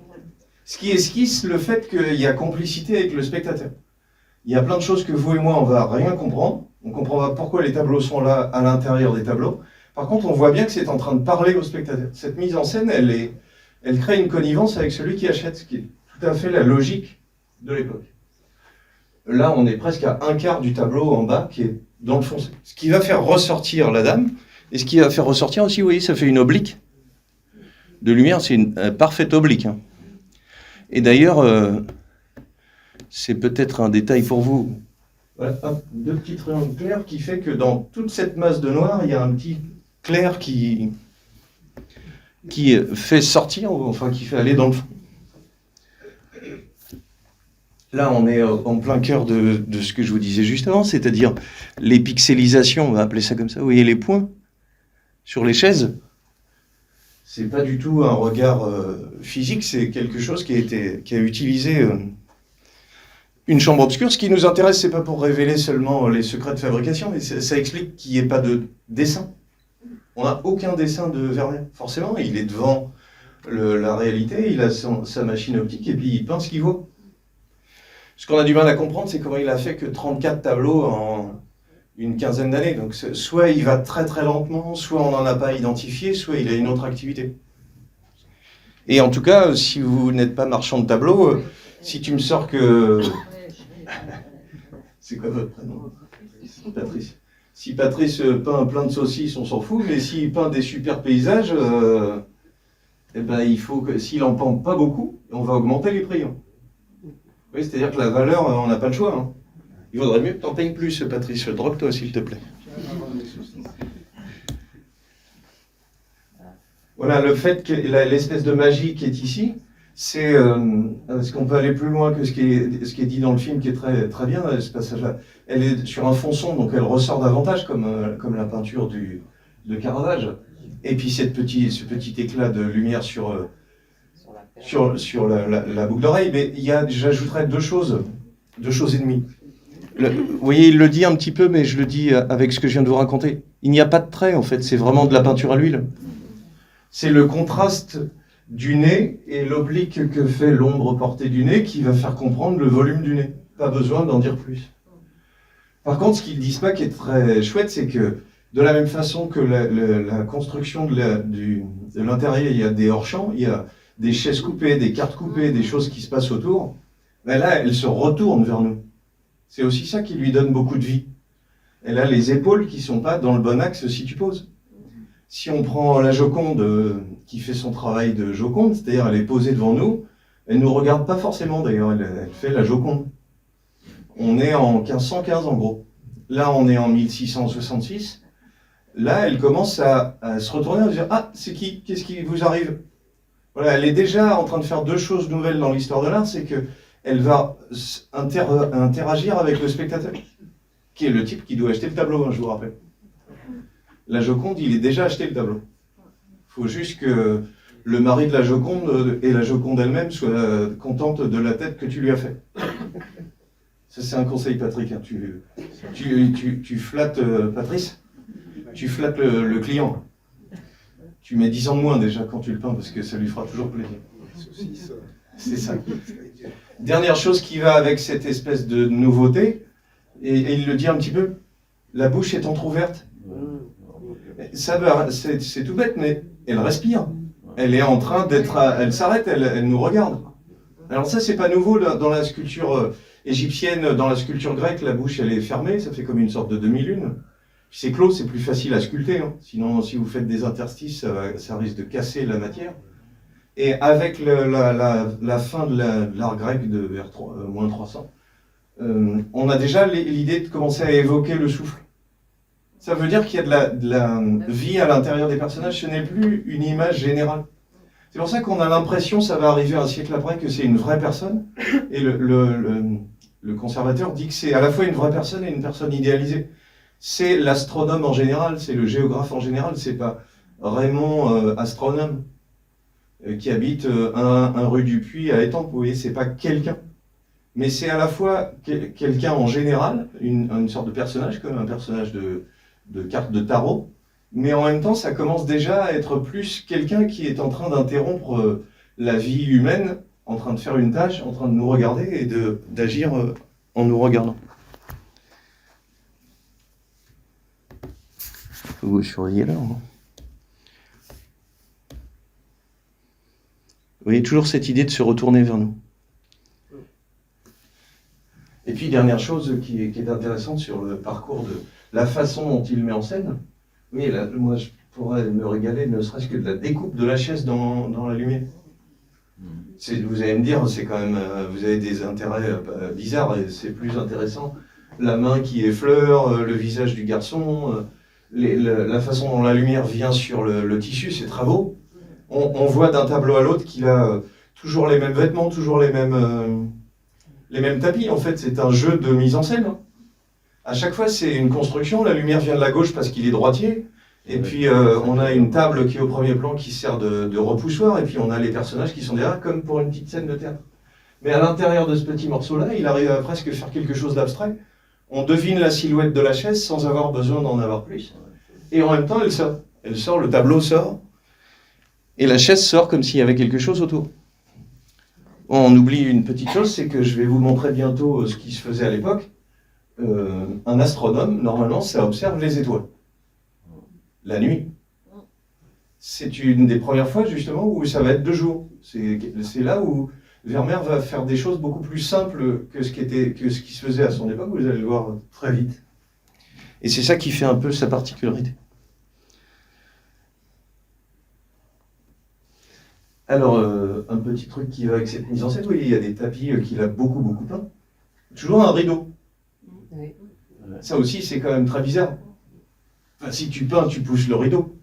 Ce qui esquisse le fait qu'il y a complicité avec le spectateur. Il y a plein de choses que vous et moi, on va rien comprendre. On ne comprend pas pourquoi les tableaux sont là à l'intérieur des tableaux. Par contre, on voit bien que c'est en train de parler au spectateur. Cette mise en scène, elle crée une connivence avec celui qui achète, ce qui est tout à fait la logique de l'époque. Là, on est presque à un quart du tableau en bas qui est dans le foncé. Ce qui va faire ressortir la dame, et ce qui va faire ressortir aussi, vous voyez, ça fait une oblique de lumière, c'est une parfaite oblique. Hein. Et d'ailleurs, c'est peut-être un détail pour vous. Voilà, deux petits triangles clairs qui fait que dans toute cette masse de noir, il y a un petit clair qui fait sortir, enfin qui fait aller dans le fond. Là, on est en plein cœur de ce que je vous disais juste avant, c'est-à-dire les pixelisations, on va appeler ça comme ça. Vous voyez les points sur les chaises? C'est pas du tout un regard physique, c'est quelque chose qui a utilisé une chambre obscure. Ce qui nous intéresse, c'est pas pour révéler seulement les secrets de fabrication, mais ça explique qu'il n'y ait pas de dessin. On n'a aucun dessin de Vermeer. Forcément, il est devant la réalité, il a sa machine optique et puis il peint ce qu'il voit. Ce qu'on a du mal à comprendre, c'est comment il a fait que 34 tableaux en une quinzaine d'années. Donc soit il va très très lentement, soit on n'en a pas identifié, soit il a une autre activité. Et en tout cas, si vous n'êtes pas marchand de tableaux, si tu me sors que... C'est quoi votre prénom? Patrice. Si Patrice peint plein de saucisses, on s'en fout, mais s'il peint des super paysages, eh ben, il faut que, s'il en peint pas beaucoup, on va augmenter les prix. Oui, c'est-à-dire que la valeur, on n'a pas le choix. Hein. Il vaudrait mieux que tu en peignes plus, Patrice. Drogue-toi, s'il te plaît. Voilà, le fait que l'espèce de magie qui est ici, c'est est-ce qu'on peut aller plus loin que ce qui est dit dans le film, qui est très, très bien, ce passage-là. Elle est sur un fond sombre, donc elle ressort davantage, comme la peinture de Caravage. Et puis ce petit éclat de lumière sur la boucle d'oreille. Mais j'ajouterais deux choses et demie. Vous voyez, il le dit un petit peu, mais je le dis avec ce que je viens de vous raconter. Il n'y a pas de trait, en fait, c'est vraiment de la peinture à l'huile. C'est le contraste du nez et l'oblique que fait l'ombre portée du nez qui va faire comprendre le volume du nez. Pas besoin d'en dire plus. Par contre, ce qu'ils ne disent pas qui est très chouette, c'est que de la même façon que la construction de l'intérieur, il y a des hors-champs, il y a des chaises coupées, des cartes coupées, des choses qui se passent autour, ben là, elle se retourne vers nous. C'est aussi ça qui lui donne beaucoup de vie. Elle a les épaules qui ne sont pas dans le bon axe si tu poses. Si on prend la Joconde qui fait son travail de Joconde, c'est-à-dire elle est posée devant nous, elle ne nous regarde pas forcément d'ailleurs, elle fait la Joconde. On est en 1515 en gros. Là on est en 1666. Là elle commence à se retourner et à dire « Ah, c'est qui? Qu'est-ce qui vous arrive ?» Voilà, elle est déjà en train de faire deux choses nouvelles dans l'histoire de l'art, c'est qu'elle va interagir avec le spectateur, qui est le type qui doit acheter le tableau, hein, je vous rappelle. La Joconde, il est déjà acheté le tableau. Il faut juste que le mari de la Joconde et la Joconde elle-même soient contentes de la tête que tu lui as fait. Ça, c'est un conseil, Patrick. Hein. Tu flattes Patrice, tu flattes le client. Tu mets 10 ans de moins déjà quand tu le peins parce que ça lui fera toujours plaisir. C'est ça. Dernière chose qui va avec cette espèce de nouveauté, et il le dit un petit peu, la bouche est entrouverte. C'est tout bête, mais elle respire. Elle est en train d'être... Elle s'arrête, elle nous regarde. Alors ça, c'est pas nouveau dans la sculpture égyptienne, dans la sculpture grecque, la bouche, elle est fermée, ça fait comme une sorte de demi-lune. Puis c'est clos, c'est plus facile à sculpter. Hein. Sinon, si vous faites des interstices, ça risque de casser la matière. Et avec la fin de l'art grec de vers moins 300, on a déjà l'idée de commencer à évoquer le souffle. Ça veut dire qu'il y a de la vie à l'intérieur des personnages, ce n'est plus une image générale. C'est pour ça qu'on a l'impression, ça va arriver un siècle après, que c'est une vraie personne. Et le conservateur dit que c'est à la fois une vraie personne et une personne idéalisée. C'est l'astronome en général, c'est le géographe en général, c'est pas Raymond astronome qui habite un rue du Puy à Étampes, vous voyez, c'est pas quelqu'un. Mais c'est à la fois quelqu'un en général, une sorte de personnage, comme un personnage de carte de tarot, mais en même temps, ça commence déjà à être plus quelqu'un qui est en train d'interrompre la vie humaine, en train de faire une tâche, en train de nous regarder et d'agir en nous regardant. Faut vous surveiller là. Hein. Vous voyez toujours cette idée de se retourner vers nous. Et puis, dernière chose qui est intéressante sur le parcours de la façon dont il met en scène. Oui, là, moi, je pourrais me régaler, ne serait-ce que de la découpe de la chaise dans la lumière. Vous allez me dire, c'est quand même, vous avez des intérêts bizarres et c'est plus intéressant. La main qui effleure, le visage du garçon, la façon dont la lumière vient sur le tissu, c'est très beau. On voit d'un tableau à l'autre qu'il a toujours les mêmes vêtements, toujours les mêmes tapis. En fait, c'est un jeu de mise en scène. Hein. À chaque fois, c'est une construction. La lumière vient de la gauche parce qu'il est droitier. Et puis, on a une table qui est au premier plan qui sert de repoussoir. Et puis, on a les personnages qui sont derrière, comme pour une petite scène de théâtre. Mais à l'intérieur de ce petit morceau-là, il arrive à presque faire quelque chose d'abstrait. On devine la silhouette de la chaise sans avoir besoin d'en avoir plus. Et en même temps, elle sort. Elle sort, le tableau sort, et la chaise sort comme s'il y avait quelque chose autour. On oublie une petite chose, c'est que je vais vous montrer bientôt ce qui se faisait à l'époque. Un astronome, normalement, ça observe les étoiles. La nuit. C'est une des premières fois, justement, où ça va être de jour. C'est là où Vermeer va faire des choses beaucoup plus simples que ce qui se faisait à son époque, vous allez le voir très vite. Et c'est ça qui fait un peu sa particularité. Alors, un petit truc qui va avec cette mise en scène, oui, il y a des tapis qu'il a beaucoup peint. Toujours un rideau. Oui. Ça aussi, c'est quand même très bizarre. Enfin, si tu peins, tu pousses le rideau.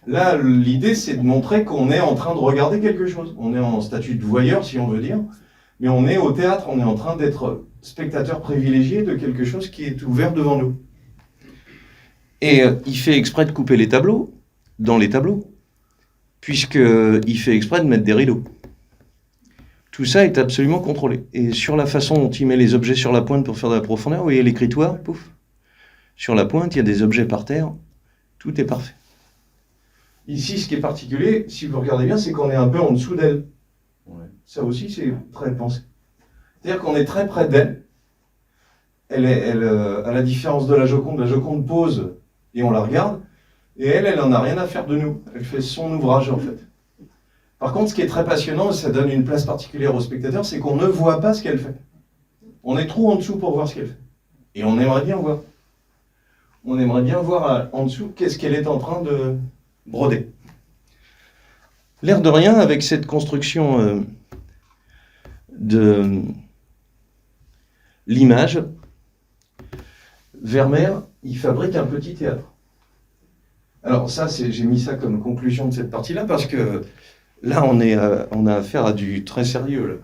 Là, l'idée, c'est de montrer qu'on est en train de regarder quelque chose. On est en statut de voyeur, si on veut dire, mais on est au théâtre, on est en train d'être spectateur privilégié de quelque chose qui est ouvert devant nous. Et il fait exprès de couper les tableaux, dans les tableaux, puisqu'il fait exprès de mettre des rideaux. Tout ça est absolument contrôlé. Et sur la façon dont il met les objets sur la pointe pour faire de la profondeur, vous voyez l'écritoire, pouf. Sur la pointe, il y a des objets par terre, tout est parfait. Ici, ce qui est particulier, si vous regardez bien, c'est qu'on est un peu en dessous d'elle. Ouais. Ça aussi, c'est très pensé. C'est-à-dire qu'on est très près d'elle. À la différence de la Joconde pose et on la regarde. Et elle en a rien à faire de nous. Elle fait son ouvrage, en fait. Par contre, ce qui est très passionnant, et ça donne une place particulière au spectateur, c'est qu'on ne voit pas ce qu'elle fait. On est trop en dessous pour voir ce qu'elle fait. Et on aimerait bien voir. On aimerait bien voir en dessous qu'est-ce qu'elle est en train de broder. L'air de rien, avec cette construction de l'image, Vermeer, il fabrique un petit théâtre. Alors ça, j'ai mis ça comme conclusion de cette partie-là, parce que là, on a affaire à du très sérieux. Là.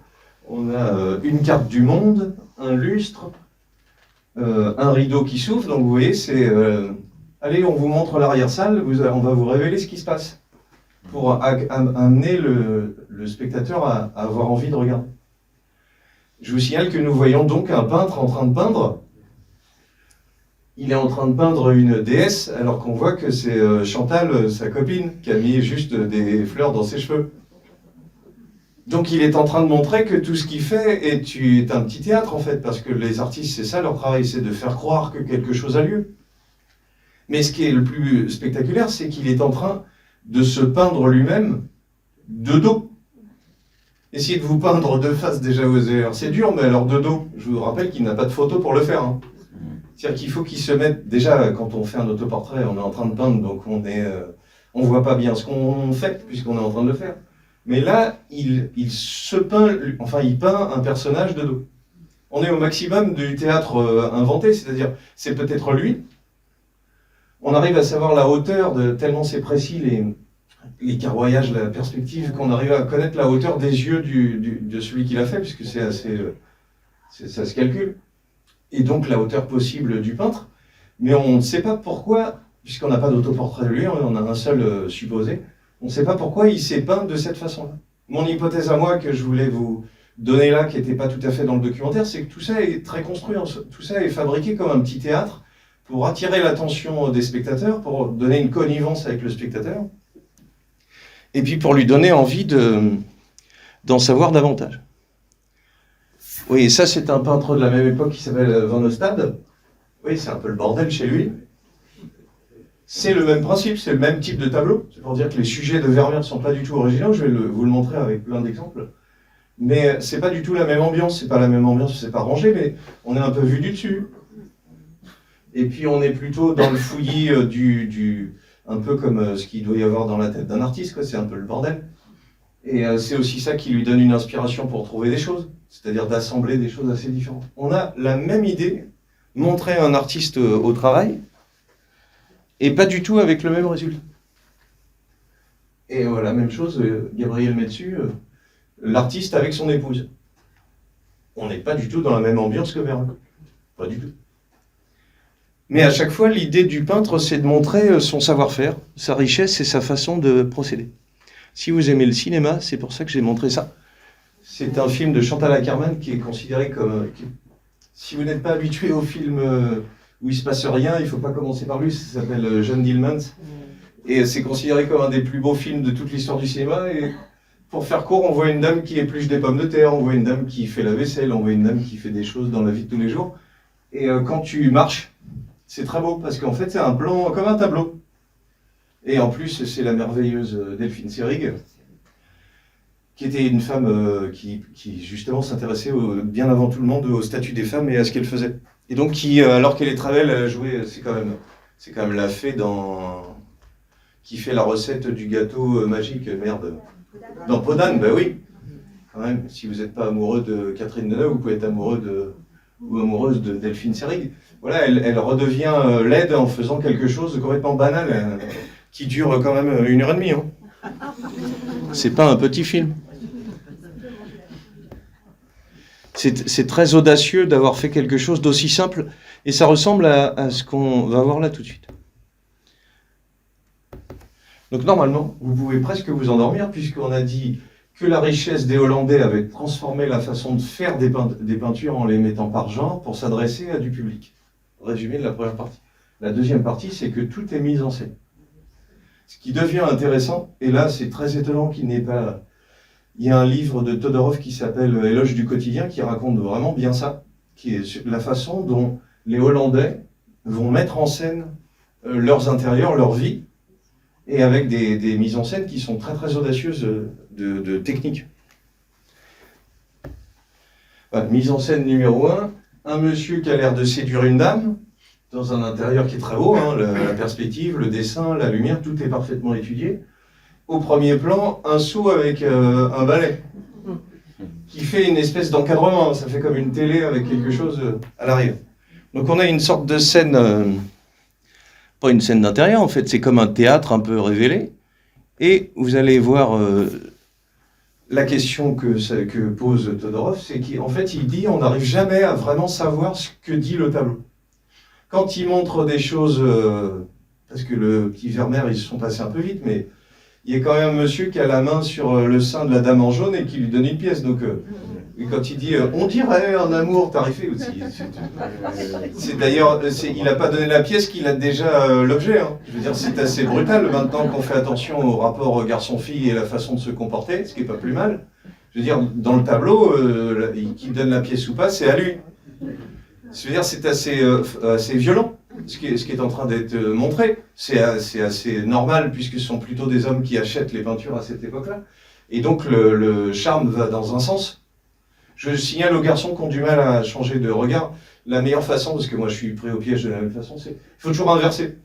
On a une carte du monde, un lustre, un rideau qui s'ouvre, donc vous voyez, c'est... allez, on vous montre l'arrière-salle, on va vous révéler ce qui se passe, pour amener le spectateur à avoir envie de regarder. Je vous signale que nous voyons donc un peintre en train de peindre. Il est en train de peindre une déesse, alors qu'on voit que c'est Chantal, sa copine, qui a mis juste des fleurs dans ses cheveux. Donc il est en train de montrer que tout ce qu'il fait est un petit théâtre, en fait, parce que les artistes, c'est ça leur travail, c'est de faire croire que quelque chose a lieu. Mais ce qui est le plus spectaculaire, c'est qu'il est en train de se peindre lui-même de dos. Essayez de vous peindre de face, déjà, alors c'est dur, mais alors de dos, je vous rappelle qu'il n'a pas de photo pour le faire. Hein. C'est-à-dire qu'il faut qu'il se mette, déjà, quand on fait un autoportrait, on est en train de peindre, donc on voit pas bien ce qu'on fait, puisqu'on est en train de le faire. Mais là, il peint un personnage de dos. On est au maximum du théâtre inventé, c'est-à-dire, c'est peut-être lui. On arrive à savoir la hauteur, tellement c'est précis, les carroyages, la perspective, qu'on arrive à connaître la hauteur des yeux de celui qui l'a fait, puisque c'est assez... ça se calcule. Et donc la hauteur possible du peintre. Mais on ne sait pas pourquoi, puisqu'on n'a pas d'autoportrait de lui, on a un seul supposé, on ne sait pas pourquoi il s'est peint de cette façon-là. Mon hypothèse à moi, que je voulais vous donner là, qui n'était pas tout à fait dans le documentaire, c'est que tout ça est très construit, tout ça est fabriqué comme un petit théâtre, pour attirer l'attention des spectateurs, pour donner une connivence avec le spectateur, et puis pour lui donner envie d'en savoir davantage. Oui, ça c'est un peintre de la même époque qui s'appelle Van Ostade. Oui, c'est un peu le bordel chez lui. C'est le même principe, c'est le même type de tableau. C'est pour dire que les sujets de Vermeer ne sont pas du tout originaux, je vais vous le montrer avec plein d'exemples. Mais c'est pas du tout la même ambiance, c'est pas la même ambiance, c'est pas rangé, mais on est un peu vu du dessus. Et puis on est plutôt dans le fouillis un peu comme ce qu'il doit y avoir dans la tête d'un artiste, quoi. C'est un peu le bordel. Et c'est aussi ça qui lui donne une inspiration pour trouver des choses, c'est-à-dire d'assembler des choses assez différentes. On a la même idée, montrer un artiste au travail, et pas du tout avec le même résultat. Et voilà, même chose, Gabriel met dessus, l'artiste avec son épouse. On n'est pas du tout dans la même ambiance que Vermeer. Pas du tout. Mais à chaque fois, l'idée du peintre, c'est de montrer son savoir-faire, sa richesse et sa façon de procéder. Si vous aimez le cinéma, c'est pour ça que j'ai montré ça. C'est un film de Chantal Akerman qui est considéré comme... si vous n'êtes pas habitué au film où il ne se passe rien, il ne faut pas commencer par lui, ça s'appelle Jeanne Dillmans. Et c'est considéré comme un des plus beaux films de toute l'histoire du cinéma. Et pour faire court, on voit une dame qui épluche des pommes de terre, on voit une dame qui fait la vaisselle, on voit une dame qui fait des choses dans la vie de tous les jours. Et quand tu marches, c'est très beau, parce qu'en fait, c'est un plan comme un tableau. Et en plus, c'est la merveilleuse Delphine Seyrig, qui était une femme qui justement s'intéressait bien avant tout le monde au statut des femmes et à ce qu'elle faisait. Et donc, qui, alors qu'elle est très belle, jouait, c'est quand même la fée qui fait la recette du gâteau magique, merde. Dans Podane, ben oui. Quand même, si vous n'êtes pas amoureux de Catherine Deneuve, vous pouvez être amoureux ou amoureuse de Delphine Seyrig. Voilà, elle redevient laide en faisant quelque chose de complètement banal, qui dure quand même 1h30. Hein. C'est pas un petit film. C'est très audacieux d'avoir fait quelque chose d'aussi simple, et ça ressemble à ce qu'on va voir là tout de suite. Donc normalement, vous pouvez presque vous endormir, puisqu'on a dit que la richesse des Hollandais avait transformé la façon de faire des peintures en les mettant par genre pour s'adresser à du public. Résumé de la première partie. La deuxième partie, c'est que tout est mis en scène. Ce qui devient intéressant, et là c'est très étonnant qu'il n'ait pas... Il y a un livre de Todorov qui s'appelle Éloge du quotidien qui raconte vraiment bien ça, qui est la façon dont les Hollandais vont mettre en scène leurs intérieurs, leur vie, et avec des mises en scène qui sont très très audacieuses de technique. Voilà, mise en scène numéro 1, un monsieur qui a l'air de séduire une dame, dans un intérieur qui est très beau, hein, la perspective, le dessin, la lumière, tout est parfaitement étudié. Au premier plan, un seau avec un balai, qui fait une espèce d'encadrement, ça fait comme une télé avec quelque chose à l'arrière. Donc on a une sorte de scène, pas une scène d'intérieur en fait, c'est comme un théâtre un peu révélé, et vous allez voir la question que pose Todorov, c'est qu'en fait il dit on n'arrive jamais à vraiment savoir ce que dit le tableau. Quand il montre des choses, parce que le petit Vermeer ils se sont passés un peu vite, mais il y a quand même un monsieur qui a la main sur le sein de la dame en jaune et qui lui donne une pièce. Donc, et quand il dit on dirait un amour tarifé aussi. C'est d'ailleurs, il n'a pas donné la pièce qu'il a déjà l'objet. Hein. Je veux dire, c'est assez brutal maintenant qu'on fait attention au rapport garçon-fille et la façon de se comporter, ce qui n'est pas plus mal. Je veux dire, dans le tableau, qu'il donne la pièce ou pas, c'est à lui. Je veux dire, c'est assez violent. Ce qui est en train d'être montré, c'est assez normal puisque ce sont plutôt des hommes qui achètent les peintures à cette époque-là. Et donc le charme va dans un sens. Je signale aux garçons qui ont du mal à changer de regard, la meilleure façon, parce que moi je suis pris au piège de la même façon, c'est il faut toujours inverser.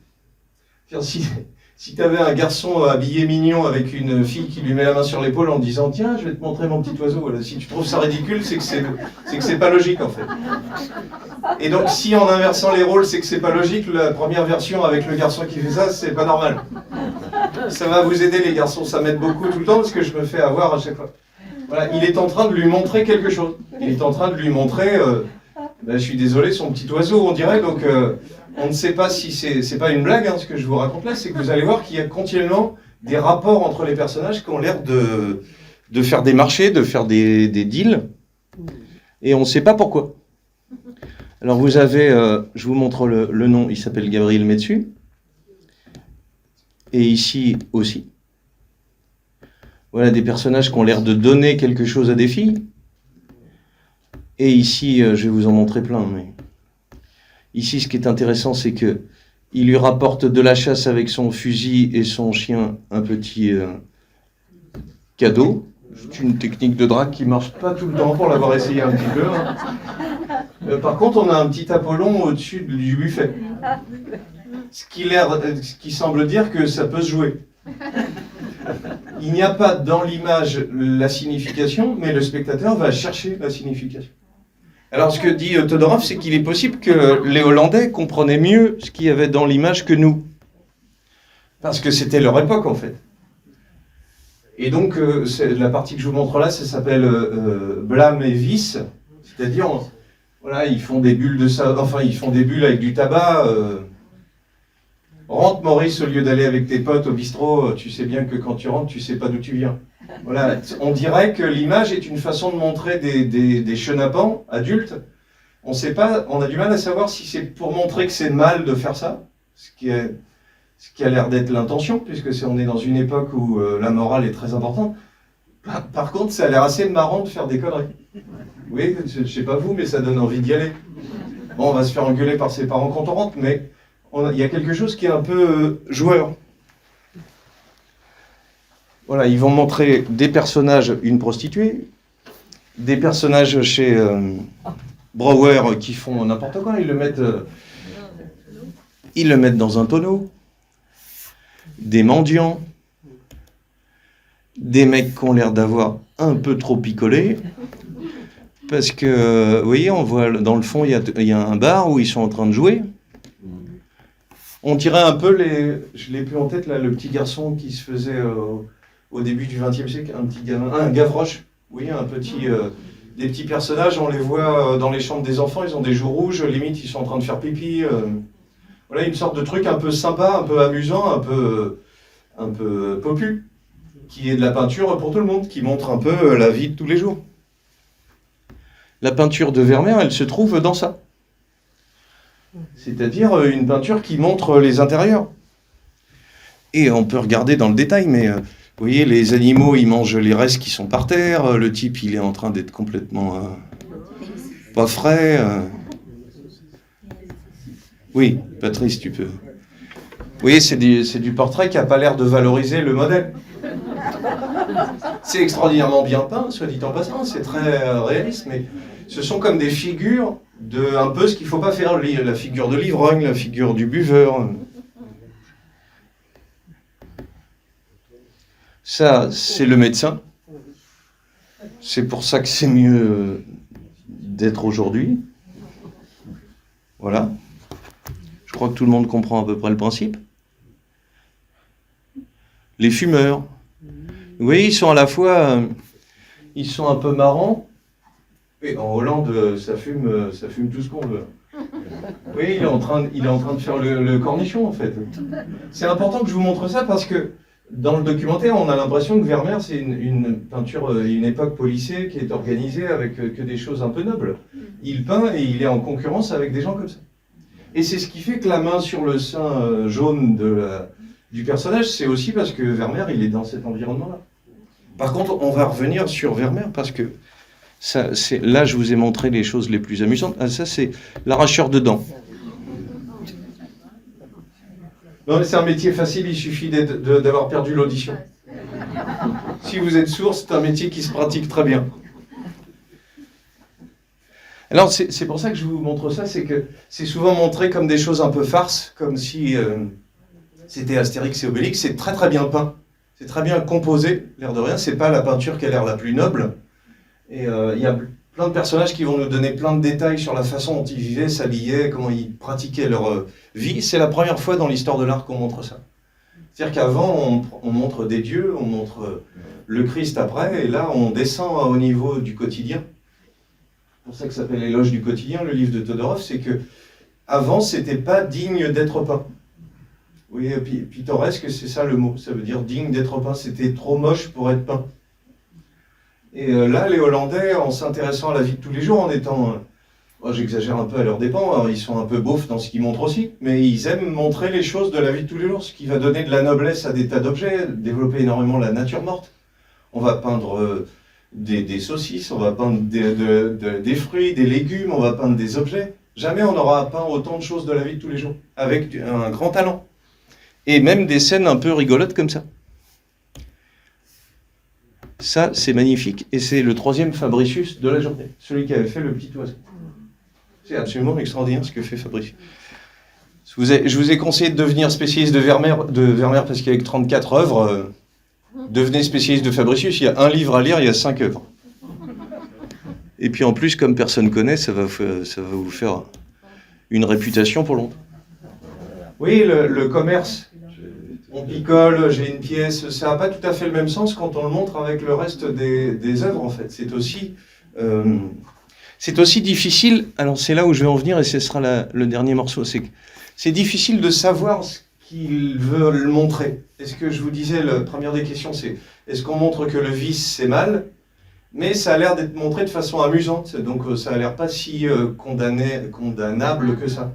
Si tu avais un garçon habillé mignon avec une fille qui lui met la main sur l'épaule en disant « Tiens, je vais te montrer mon petit oiseau », voilà. Si tu trouves ça ridicule, c'est que c'est pas logique en fait. Et donc si en inversant les rôles, c'est que c'est pas logique, la première version avec le garçon qui fait ça, c'est pas normal. Ça va vous aider les garçons, ça m'aide beaucoup tout le temps parce que je me fais avoir à chaque fois. Voilà, il est en train de lui montrer quelque chose. Il est en train de lui montrer, je suis désolé, son petit oiseau on dirait, donc... on ne sait pas si c'est pas une blague, hein, ce que je vous raconte là, c'est que vous allez voir qu'il y a continuellement des rapports entre les personnages qui ont l'air de faire des marchés, de faire des deals, et on ne sait pas pourquoi. Alors vous avez, je vous montre le nom, il s'appelle Gabriel Metsu, et ici aussi. Voilà des personnages qui ont l'air de donner quelque chose à des filles, et ici, je vais vous en montrer plein, mais... Ici, ce qui est intéressant, c'est que il lui rapporte de la chasse avec son fusil et son chien un petit cadeau. C'est une technique de drague qui marche pas tout le temps pour l'avoir essayé un petit peu. Hein. Par contre, on a un petit Apollon au-dessus du buffet. Ce qui semble dire que ça peut se jouer. Il n'y a pas dans l'image la signification, mais le spectateur va chercher la signification. Alors ce que dit Todorov, c'est qu'il est possible que les Hollandais comprenaient mieux ce qu'il y avait dans l'image que nous. Parce que c'était leur époque en fait. Et donc la partie que je vous montre là, ça s'appelle blâme et vice. C'est-à-dire, voilà, ils font des bulles de ça, enfin ils font des bulles avec du tabac. Rentre Maurice, au lieu d'aller avec tes potes au bistrot, tu sais bien que quand tu rentres, tu sais pas d'où tu viens. Voilà, on dirait que l'image est une façon de montrer des chenapans adultes. On sait pas, on a du mal à savoir si c'est pour montrer que c'est mal de faire ça, ce qui est ce qui a l'air d'être l'intention, puisque on est dans une époque où la morale est très importante. Par contre, ça a l'air assez marrant de faire des conneries. Oui, je sais pas vous, mais ça donne envie d'y aller. Bon, on va se faire engueuler par ses parents quand on rentre, mais il y a quelque chose qui est un peu joueur. Voilà, ils vont montrer des personnages, une prostituée, des personnages chez Brouwer qui font n'importe quoi, ils le mettent dans un tonneau, des mendiants, des mecs qui ont l'air d'avoir un peu trop picolé, parce que, vous voyez, on voit dans le fond, il y a un bar où ils sont en train de jouer. On dirait un peu je l'ai plus en tête là, le petit garçon qui se faisait au début du XXe siècle, un petit gamin, un Gavroche, oui, des petits personnages, on les voit dans les chambres des enfants, ils ont des joues rouges, limite ils sont en train de faire pipi. Voilà, une sorte de truc un peu sympa, un peu amusant, un peu popu, qui est de la peinture pour tout le monde, qui montre un peu la vie de tous les jours. La peinture de Vermeer, elle se trouve dans ça. C'est-à-dire une peinture qui montre les intérieurs. Et on peut regarder dans le détail, mais vous voyez, les animaux, ils mangent les restes qui sont par terre, le type, il est en train d'être complètement pas frais. Oui, Patrice, tu peux. Vous voyez, c'est du portrait qui n'a pas l'air de valoriser le modèle. C'est extraordinairement bien peint, soit dit en passant, c'est très réaliste, mais ce sont comme des figures de un peu ce qu'il ne faut pas faire, la figure de l'ivrogne, la figure du buveur. Ça, c'est le médecin. C'est pour ça que c'est mieux d'être aujourd'hui. Voilà. Je crois que tout le monde comprend à peu près le principe. Les fumeurs. Oui, ils sont à la fois... ils sont un peu marrants. Oui, en Hollande, ça fume tout ce qu'on veut. Oui, il est en train de faire le cornichon, en fait. C'est important que je vous montre ça parce que dans le documentaire, on a l'impression que Vermeer, c'est une peinture, une époque policée qui est organisée avec que des choses un peu nobles. Il peint et il est en concurrence avec des gens comme ça. Et c'est ce qui fait que la main sur le sein jaune du personnage, c'est aussi parce que Vermeer, il est dans cet environnement-là. Par contre, on va revenir sur Vermeer parce que là, je vous ai montré les choses les plus amusantes. Ah, ça, c'est l'arracheur de dents. Non, mais c'est un métier facile, il suffit d'avoir perdu l'audition. Si vous êtes sourd, c'est un métier qui se pratique très bien. Alors, c'est pour ça que je vous montre ça, c'est que c'est souvent montré comme des choses un peu farces, comme si c'était Astérix et Obélix. C'est très très bien peint, c'est très bien composé, l'air de rien. C'est pas la peinture qui a l'air la plus noble. Et il y a plein de personnages qui vont nous donner plein de détails sur la façon dont ils vivaient, s'habillaient, comment ils pratiquaient leur vie. C'est la première fois dans l'histoire de l'art qu'on montre ça. C'est-à-dire qu'avant, on montre des dieux, on montre le Christ après, et là, on descend au niveau du quotidien. C'est pour ça que ça s'appelle L'éloge du quotidien, le livre de Todorov, c'est que avant, c'était pas digne d'être peint. Oui, pittoresque, c'est ça le mot, ça veut dire digne d'être peint, c'était trop moche pour être peint. Et là, les Hollandais, en s'intéressant à la vie de tous les jours, en étant, j'exagère un peu à leur dépens, alors ils sont un peu beaufs dans ce qu'ils montrent aussi, mais ils aiment montrer les choses de la vie de tous les jours, ce qui va donner de la noblesse à des tas d'objets, développer énormément la nature morte. On va peindre des saucisses, on va peindre des fruits, des légumes, on va peindre des objets. Jamais on n'aura peint autant de choses de la vie de tous les jours, avec un grand talent. Et même des scènes un peu rigolotes comme ça. Ça, c'est magnifique, et c'est le troisième Fabricius de la journée, celui qui avait fait le petit oiseau. C'est absolument extraordinaire ce que fait Fabricius. Je vous ai conseillé de devenir spécialiste de Vermeer parce qu'avec 34 œuvres, devenez spécialiste de Fabricius, il y a un livre à lire, il y a 5 œuvres. Et puis en plus, comme personne ne connaît, ça va vous faire une réputation pour longtemps. Oui, le commerce. On picole, j'ai une pièce, ça n'a pas tout à fait le même sens quand on le montre avec le reste des œuvres, en fait. C'est aussi difficile, alors c'est là où je vais en venir et ce sera le dernier morceau, c'est difficile de savoir ce qu'ils veulent montrer. Est-ce que je vous disais, la première des questions, c'est est-ce qu'on montre que le vice, c'est mal? Mais ça a l'air d'être montré de façon amusante, donc ça a l'air pas si condamnable que ça.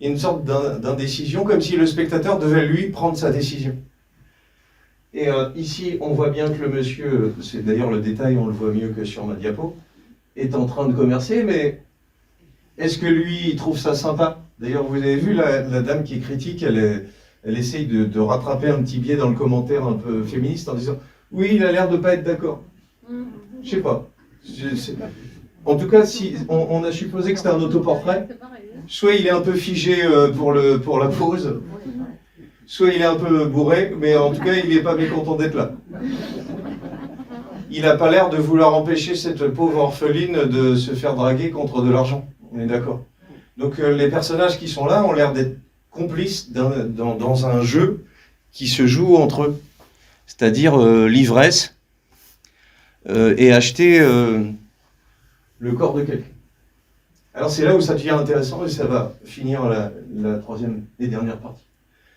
Il y a une sorte d'indécision, comme si le spectateur devait lui prendre sa décision. Et ici, on voit bien que le monsieur, c'est d'ailleurs le détail, on le voit mieux que sur ma diapo, est en train de commercer, mais est-ce que lui, il trouve ça sympa? D'ailleurs, vous avez vu la dame qui critique, elle essaye de rattraper un petit biais dans le commentaire un peu féministe en disant « Oui, il a l'air de pas être d'accord. » Je sais pas. En tout cas, si on a supposé que c'était un autoportrait, soit il est un peu figé pour la pose, soit il est un peu bourré, mais en tout cas, il n'est pas mécontent d'être là. Il n'a pas l'air de vouloir empêcher cette pauvre orpheline de se faire draguer contre de l'argent. On est d'accord. Donc les personnages qui sont là ont l'air d'être complices dans un jeu qui se joue entre eux. C'est-à-dire l'ivresse et acheter le corps de quelqu'un. Alors c'est là où ça devient intéressant et ça va finir la troisième et dernière partie.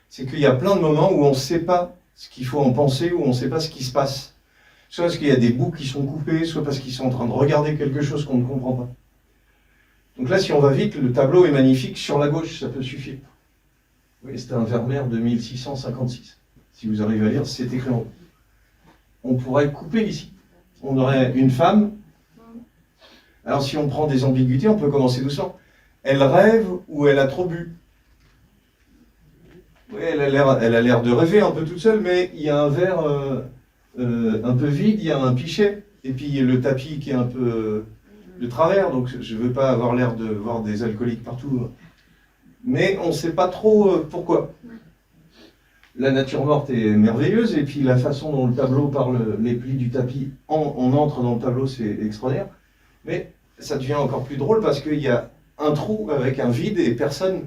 C'est qu'il y a plein de moments où on ne sait pas ce qu'il faut en penser, où on ne sait pas ce qui se passe. Soit parce qu'il y a des bouts qui sont coupés, soit parce qu'ils sont en train de regarder quelque chose qu'on ne comprend pas. Donc là, si on va vite, le tableau est magnifique. Sur la gauche, ça peut suffire. Oui, c'est un Vermeer de 1656. Si vous arrivez à lire, c'est écrit en haut. On pourrait couper ici. On aurait une femme. Alors si on prend des ambiguïtés, on peut commencer doucement. Elle rêve ou elle a trop bu. Oui, elle a l'air de rêver un peu toute seule, mais il y a un verre un peu vide, il y a un pichet, et puis le tapis qui est un peu de travers, donc je ne veux pas avoir l'air de voir des alcooliques partout. Mais on ne sait pas trop pourquoi. La nature morte est merveilleuse, et puis la façon dont le tableau, par les plis du tapis, on entre dans le tableau, c'est extraordinaire. Mais ça devient encore plus drôle parce qu'il y a un trou avec un vide et personne.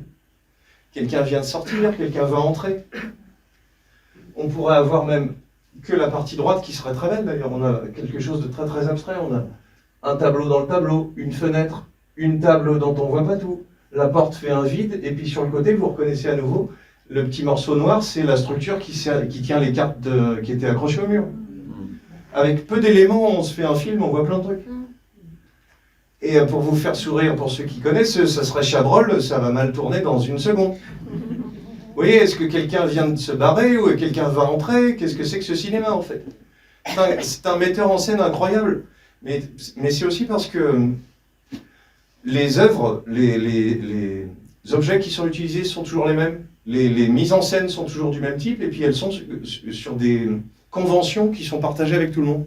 Quelqu'un vient de sortir, quelqu'un va entrer. On pourrait avoir même que la partie droite qui serait très belle d'ailleurs. On a quelque chose de très très abstrait. On a un tableau dans le tableau, une fenêtre, une table dont on ne voit pas tout. La porte fait un vide et puis sur le côté, vous reconnaissez à nouveau, le petit morceau noir, c'est la structure qui tient les cartes qui étaient accrochées au mur. Avec peu d'éléments, on se fait un film, on voit plein de trucs. Et pour vous faire sourire, pour ceux qui connaissent, ça serait Chabrol, ça va mal tourner dans une seconde. Vous voyez, est-ce que quelqu'un vient de se barrer ou quelqu'un va entrer? Qu'est-ce que c'est que ce cinéma, en fait? C'est un metteur en scène incroyable. Mais c'est aussi parce que les œuvres, les objets qui sont utilisés sont toujours les mêmes. Les mises en scène sont toujours du même type, et puis elles sont sur des conventions qui sont partagées avec tout le monde.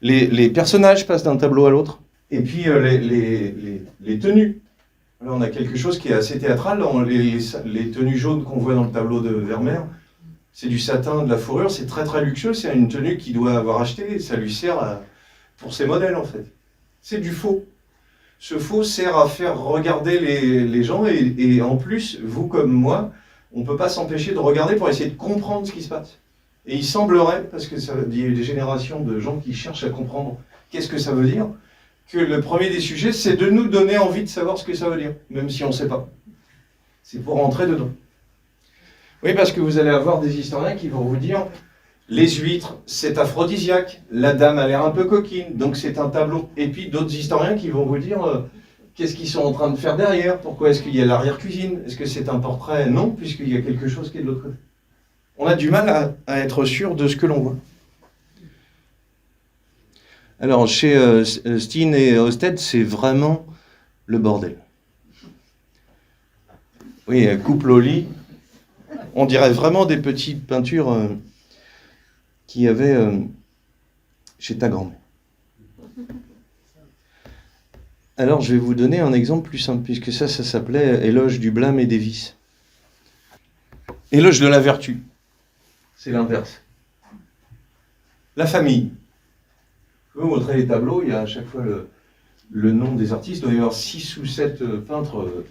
Les personnages passent d'un tableau à l'autre. Et puis les tenues. Là, on a quelque chose qui est assez théâtral. Les tenues jaunes qu'on voit dans le tableau de Vermeer, c'est du satin, de la fourrure, c'est très très luxueux. C'est une tenue qu'il doit avoir achetée et ça lui sert pour ses modèles en fait. C'est du faux. Ce faux sert à faire regarder les gens et en plus, vous comme moi, on ne peut pas s'empêcher de regarder pour essayer de comprendre ce qui se passe. Et il semblerait, parce que il y a des générations de gens qui cherchent à comprendre qu'est-ce que ça veut dire, que le premier des sujets, c'est de nous donner envie de savoir ce que ça veut dire, même si on ne sait pas. C'est pour entrer dedans. Oui, parce que vous allez avoir des historiens qui vont vous dire les huîtres, c'est aphrodisiaque, la dame a l'air un peu coquine, donc c'est un tableau. Et puis d'autres historiens qui vont vous dire qu'est-ce qu'ils sont en train de faire derrière, pourquoi est-ce qu'il y a l'arrière-cuisine, est-ce que c'est un portrait? Non, puisqu'il y a quelque chose qui est de l'autre côté. On a du mal à être sûr de ce que l'on voit. Alors, chez Steen et Osted, c'est vraiment le bordel. Oui, couple au lit. On dirait vraiment des petites peintures qu'il y avait chez ta grand-mère. Alors, je vais vous donner un exemple plus simple, puisque ça s'appelait Éloge du blâme et des vices. Éloge de la vertu. C'est l'inverse. La famille. Je vais vous montrer les tableaux, il y a à chaque fois le nom des artistes. Il doit y avoir 6 ou 7 peintres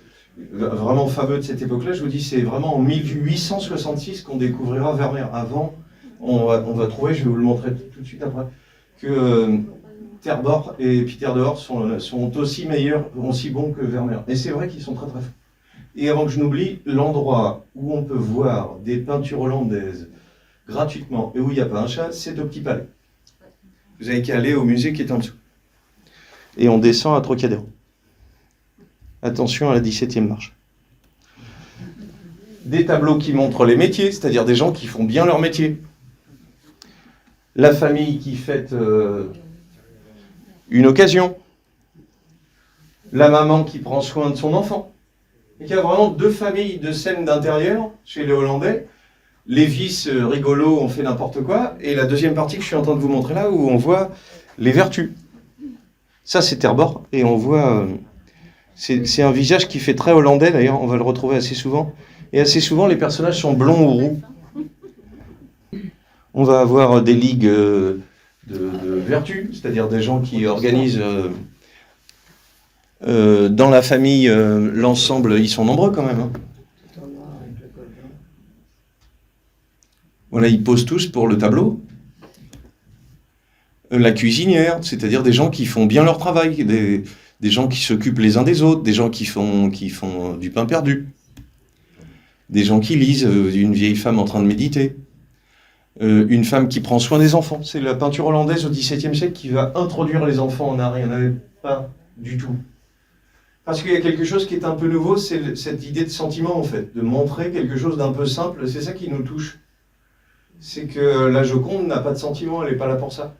vraiment fameux de cette époque-là. Je vous dis, c'est vraiment en 1866 qu'on découvrira Vermeer. Avant, on va trouver, je vais vous le montrer tout de suite après, que Ter Borch et Peter de Hort sont aussi meilleurs, aussi bons que Vermeer. Et c'est vrai qu'ils sont très très forts. Et avant que je n'oublie, l'endroit où on peut voir des peintures hollandaises gratuitement et où il n'y a pas un chat, c'est au Petit Palais. Vous avez qu'à aller au musée qui est en dessous. Et on descend à Trocadéro. Attention à la 17e marche. Des tableaux qui montrent les métiers, c'est-à-dire des gens qui font bien leur métier. La famille qui fête une occasion. La maman qui prend soin de son enfant. Et il y a vraiment deux familles de scènes d'intérieur chez les Hollandais. Les vices rigolos, on fait n'importe quoi. Et la deuxième partie que je suis en train de vous montrer là, où on voit les vertus. Ça, c'est Ter Borch. Et on voit... c'est un visage qui fait très hollandais, d'ailleurs. On va le retrouver assez souvent. Et assez souvent, les personnages sont blonds ou roux. On va avoir des ligues de vertus, c'est-à-dire des gens qui organisent dans la famille l'ensemble. Ils sont nombreux quand même. Hein. Voilà, ils posent tous pour le tableau. La cuisinière, c'est-à-dire des gens qui font bien leur travail, des gens qui s'occupent les uns des autres, des gens qui font du pain perdu, des gens qui lisent, une vieille femme en train de méditer. Une femme qui prend soin des enfants. C'est la peinture hollandaise au XVIIe siècle qui va introduire les enfants en art. Il n'y en avait pas du tout. Parce qu'il y a quelque chose qui est un peu nouveau, c'est cette idée de sentiment, en fait, de montrer quelque chose d'un peu simple. C'est ça qui nous touche. C'est que la Joconde n'a pas de sentiment, elle n'est pas là pour ça.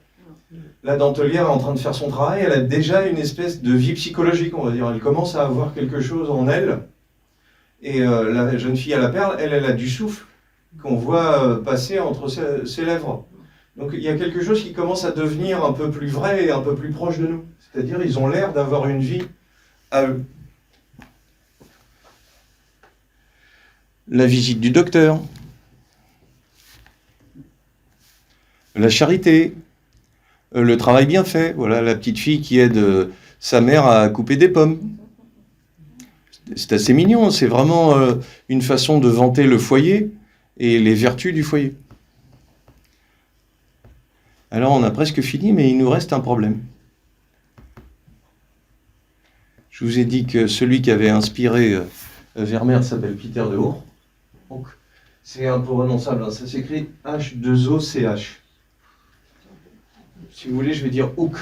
La dentelière est en train de faire son travail, elle a déjà une espèce de vie psychologique, on va dire. Elle commence à avoir quelque chose en elle. Et la jeune fille à la perle, elle a du souffle qu'on voit passer entre ses lèvres. Donc il y a quelque chose qui commence à devenir un peu plus vrai et un peu plus proche de nous. C'est-à-dire ils ont l'air d'avoir une vie à eux. La visite du docteur. La charité. Le travail bien fait. Voilà la petite fille qui aide sa mère à couper des pommes. C'est assez mignon, c'est vraiment une façon de vanter le foyer et les vertus du foyer. Alors on a presque fini, mais il nous reste un problème. Je vous ai dit que celui qui avait inspiré Vermeer s'appelle Pieter de Hoorn. Donc c'est un peu renonçable, hein. Ça s'écrit H2OCH. Si vous voulez, je vais dire Hoek.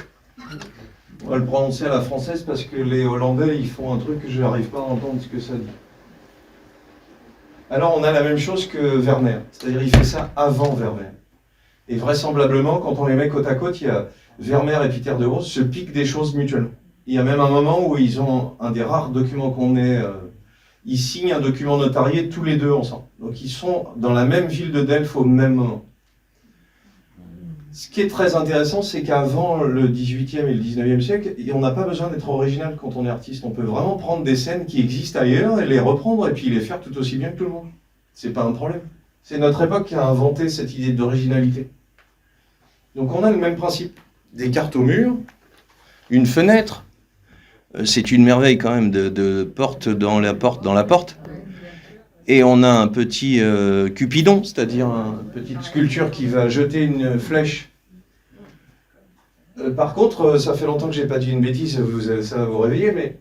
On va le prononcer à la française parce que les Hollandais, ils font un truc que je n'arrive pas à entendre ce que ça dit. Alors, on a la même chose que Vermeer, c'est-à-dire il fait ça avant Vermeer. Et vraisemblablement, quand on les met côte à côte, il y a Vermeer et Pieter de Hoorn se piquent des choses mutuellement. Il y a même un moment où ils ont un des rares documents qu'on ait, ils signent un document notarié tous les deux ensemble. Donc ils sont dans la même ville de Delft au même moment. Ce qui est très intéressant, c'est qu'avant le XVIIIe et le XIXe siècle, on n'a pas besoin d'être original quand on est artiste. On peut vraiment prendre des scènes qui existent ailleurs et les reprendre et puis les faire tout aussi bien que tout le monde. C'est pas un problème. C'est notre époque qui a inventé cette idée d'originalité. Donc on a le même principe. Des cartes au mur, une fenêtre. C'est une merveille quand même de porte dans la porte. Et on a un petit Cupidon, c'est-à-dire une petite sculpture qui va jeter une flèche. Par contre, ça fait longtemps que je n'ai pas dit une bêtise, ça va vous réveiller, mais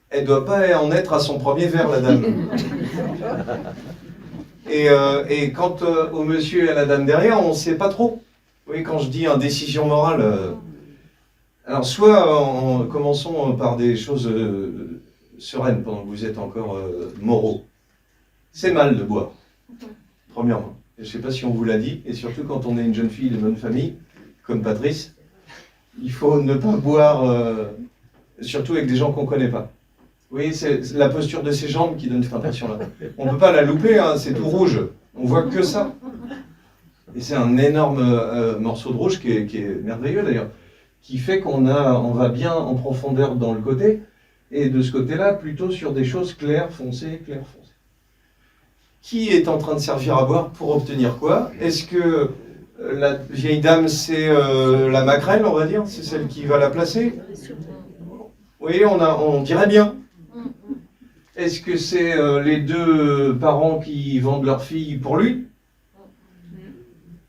elle ne doit pas en être à son premier verre, la dame. Et quant au monsieur et à la dame derrière, on ne sait pas trop. Vous voyez, quand je dis indécision morale, alors soit commençons par des choses sereines pendant que vous êtes encore moraux. C'est mal de boire, premièrement. Je ne sais pas si on vous l'a dit, et surtout quand on est une jeune fille de bonne famille, comme Patrice, il faut ne pas boire, surtout avec des gens qu'on ne connaît pas. Vous voyez, c'est la posture de ses jambes qui donne cette impression-là. On ne peut pas la louper, hein, c'est tout rouge, on voit que ça. Et c'est un énorme morceau de rouge qui est merveilleux d'ailleurs, qui fait on va bien en profondeur dans le côté, et de ce côté-là, plutôt sur des choses claires, foncées. Qui est en train de servir à boire pour obtenir quoi? Est-ce que la vieille dame, c'est la maquerelle, on va dire? C'est celle qui va la placer? Oui, on dirait bien. Est-ce que c'est les deux parents qui vendent leur fille pour lui?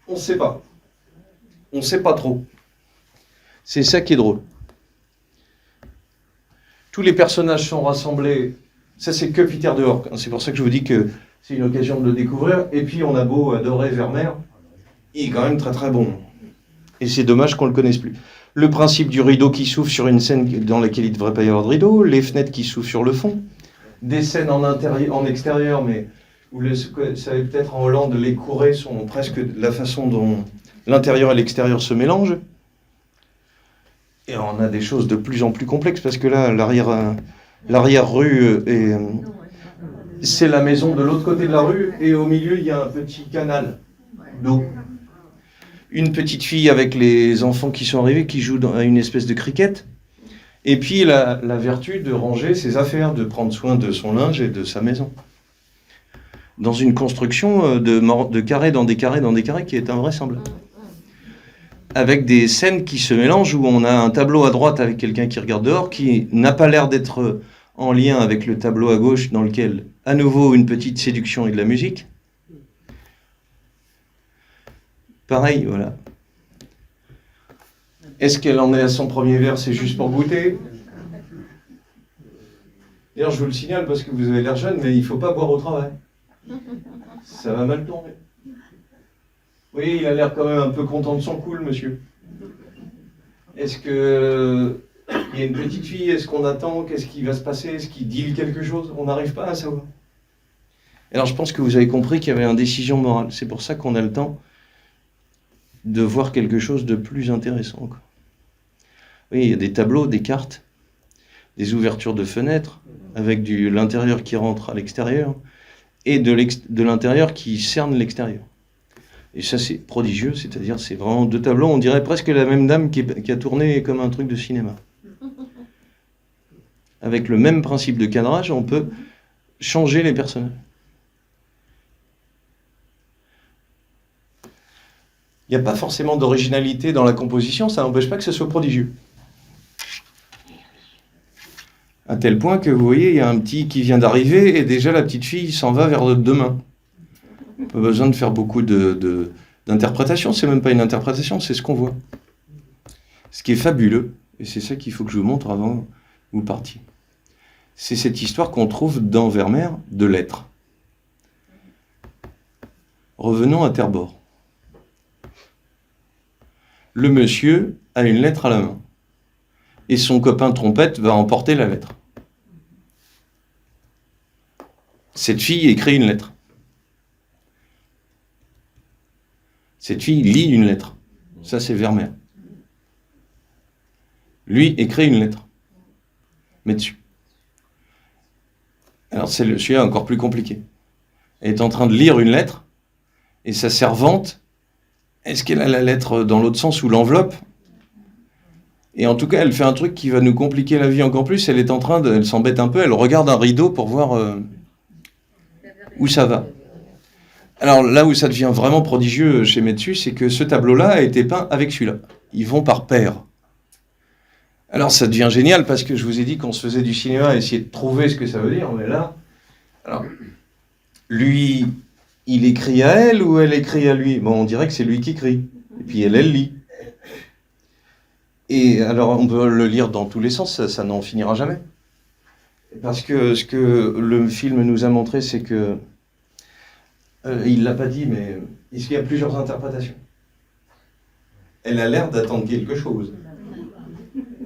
On ne sait pas. On ne sait pas trop. C'est ça qui est drôle. Tous les personnages sont rassemblés. Ça, c'est que Pieter de Hoorn. C'est pour ça que je vous dis que c'est une occasion de le découvrir. Et puis, on a beau adorer Vermeer, il est quand même très très bon. Et c'est dommage qu'on ne le connaisse plus. Le principe du rideau qui s'ouvre sur une scène dans laquelle il ne devrait pas y avoir de rideau, les fenêtres qui s'ouvrent sur le fond, des scènes en extérieur, mais Vous savez peut-être en Hollande, les courets sont presque la façon dont l'intérieur et l'extérieur se mélangent. Et on a des choses de plus en plus complexes parce que là, l'arrière-rue, c'est la maison de l'autre côté de la rue et au milieu, il y a un petit canal d'eau. Une petite fille avec les enfants qui sont arrivés qui jouent à une espèce de cricket. Et puis la vertu de ranger ses affaires, de prendre soin de son linge et de sa maison. Dans une construction de carrés dans des carrés dans des carrés qui est invraisemblable. Avec des scènes qui se mélangent où on a un tableau à droite avec quelqu'un qui regarde dehors, qui n'a pas l'air d'être en lien avec le tableau à gauche dans lequel, à nouveau, une petite séduction et de la musique. Pareil, voilà. Est-ce qu'elle en est à son premier verre, c'est juste pour goûter? D'ailleurs, je vous le signale parce que vous avez l'air jeune, mais il ne faut pas boire au travail. Ça va mal tourner. Oui, il a l'air quand même un peu content de son coup, le monsieur. Est-ce que il y a une petite fille? Est-ce qu'on attend? Qu'est-ce qui va se passer? Est-ce qu'il deal quelque chose? On n'arrive pas à savoir. Alors, je pense que vous avez compris qu'il y avait une décision morale. C'est pour ça qu'on a le temps de voir quelque chose de plus intéressant, quoi. Oui, il y a des tableaux, des cartes, des ouvertures de fenêtres, avec l'intérieur qui rentre à l'extérieur, et de l'intérieur qui cerne l'extérieur. Et ça, c'est prodigieux, c'est-à-dire c'est vraiment deux tableaux, on dirait presque la même dame qui a tourné comme un truc de cinéma. Avec le même principe de cadrage, on peut changer les personnages. Il n'y a pas forcément d'originalité dans la composition, ça n'empêche pas que ce soit prodigieux. À tel point que, vous voyez, il y a un petit qui vient d'arriver et déjà la petite fille s'en va vers demain. Pas besoin de faire beaucoup d'interprétation, c'est même pas une interprétation, c'est ce qu'on voit. Ce qui est fabuleux, et c'est ça qu'il faut que je vous montre avant que vous partiez, c'est cette histoire qu'on trouve dans Vermeer de lettres. Revenons à Terborg. Le monsieur a une lettre à la main, et son copain trompette va emporter la lettre. Cette fille écrit une lettre. Cette fille lit une lettre. Ça, c'est Vermeer. Lui écrit une lettre. Mais dessus. Alors, c'est le sujet encore plus compliqué. Elle est en train de lire une lettre, et sa servante, est-ce qu'elle a la lettre dans l'autre sens ou l'enveloppe? Et en tout cas, elle fait un truc qui va nous compliquer la vie encore plus. Elle s'embête un peu, elle regarde un rideau pour voir où ça va. Alors là où ça devient vraiment prodigieux chez Metsu, c'est que ce tableau-là a été peint avec celui-là. Ils vont par paire. Alors ça devient génial parce que je vous ai dit qu'on se faisait du cinéma à essayer de trouver ce que ça veut dire, mais là, alors, lui, il écrit à elle ou elle écrit à lui? Bon, on dirait que c'est lui qui écrit. Et puis elle lit. Et alors on peut le lire dans tous les sens, ça n'en finira jamais. Parce que ce que le film nous a montré, c'est que il l'a pas dit, mais il y a plusieurs interprétations. Elle a l'air d'attendre quelque chose.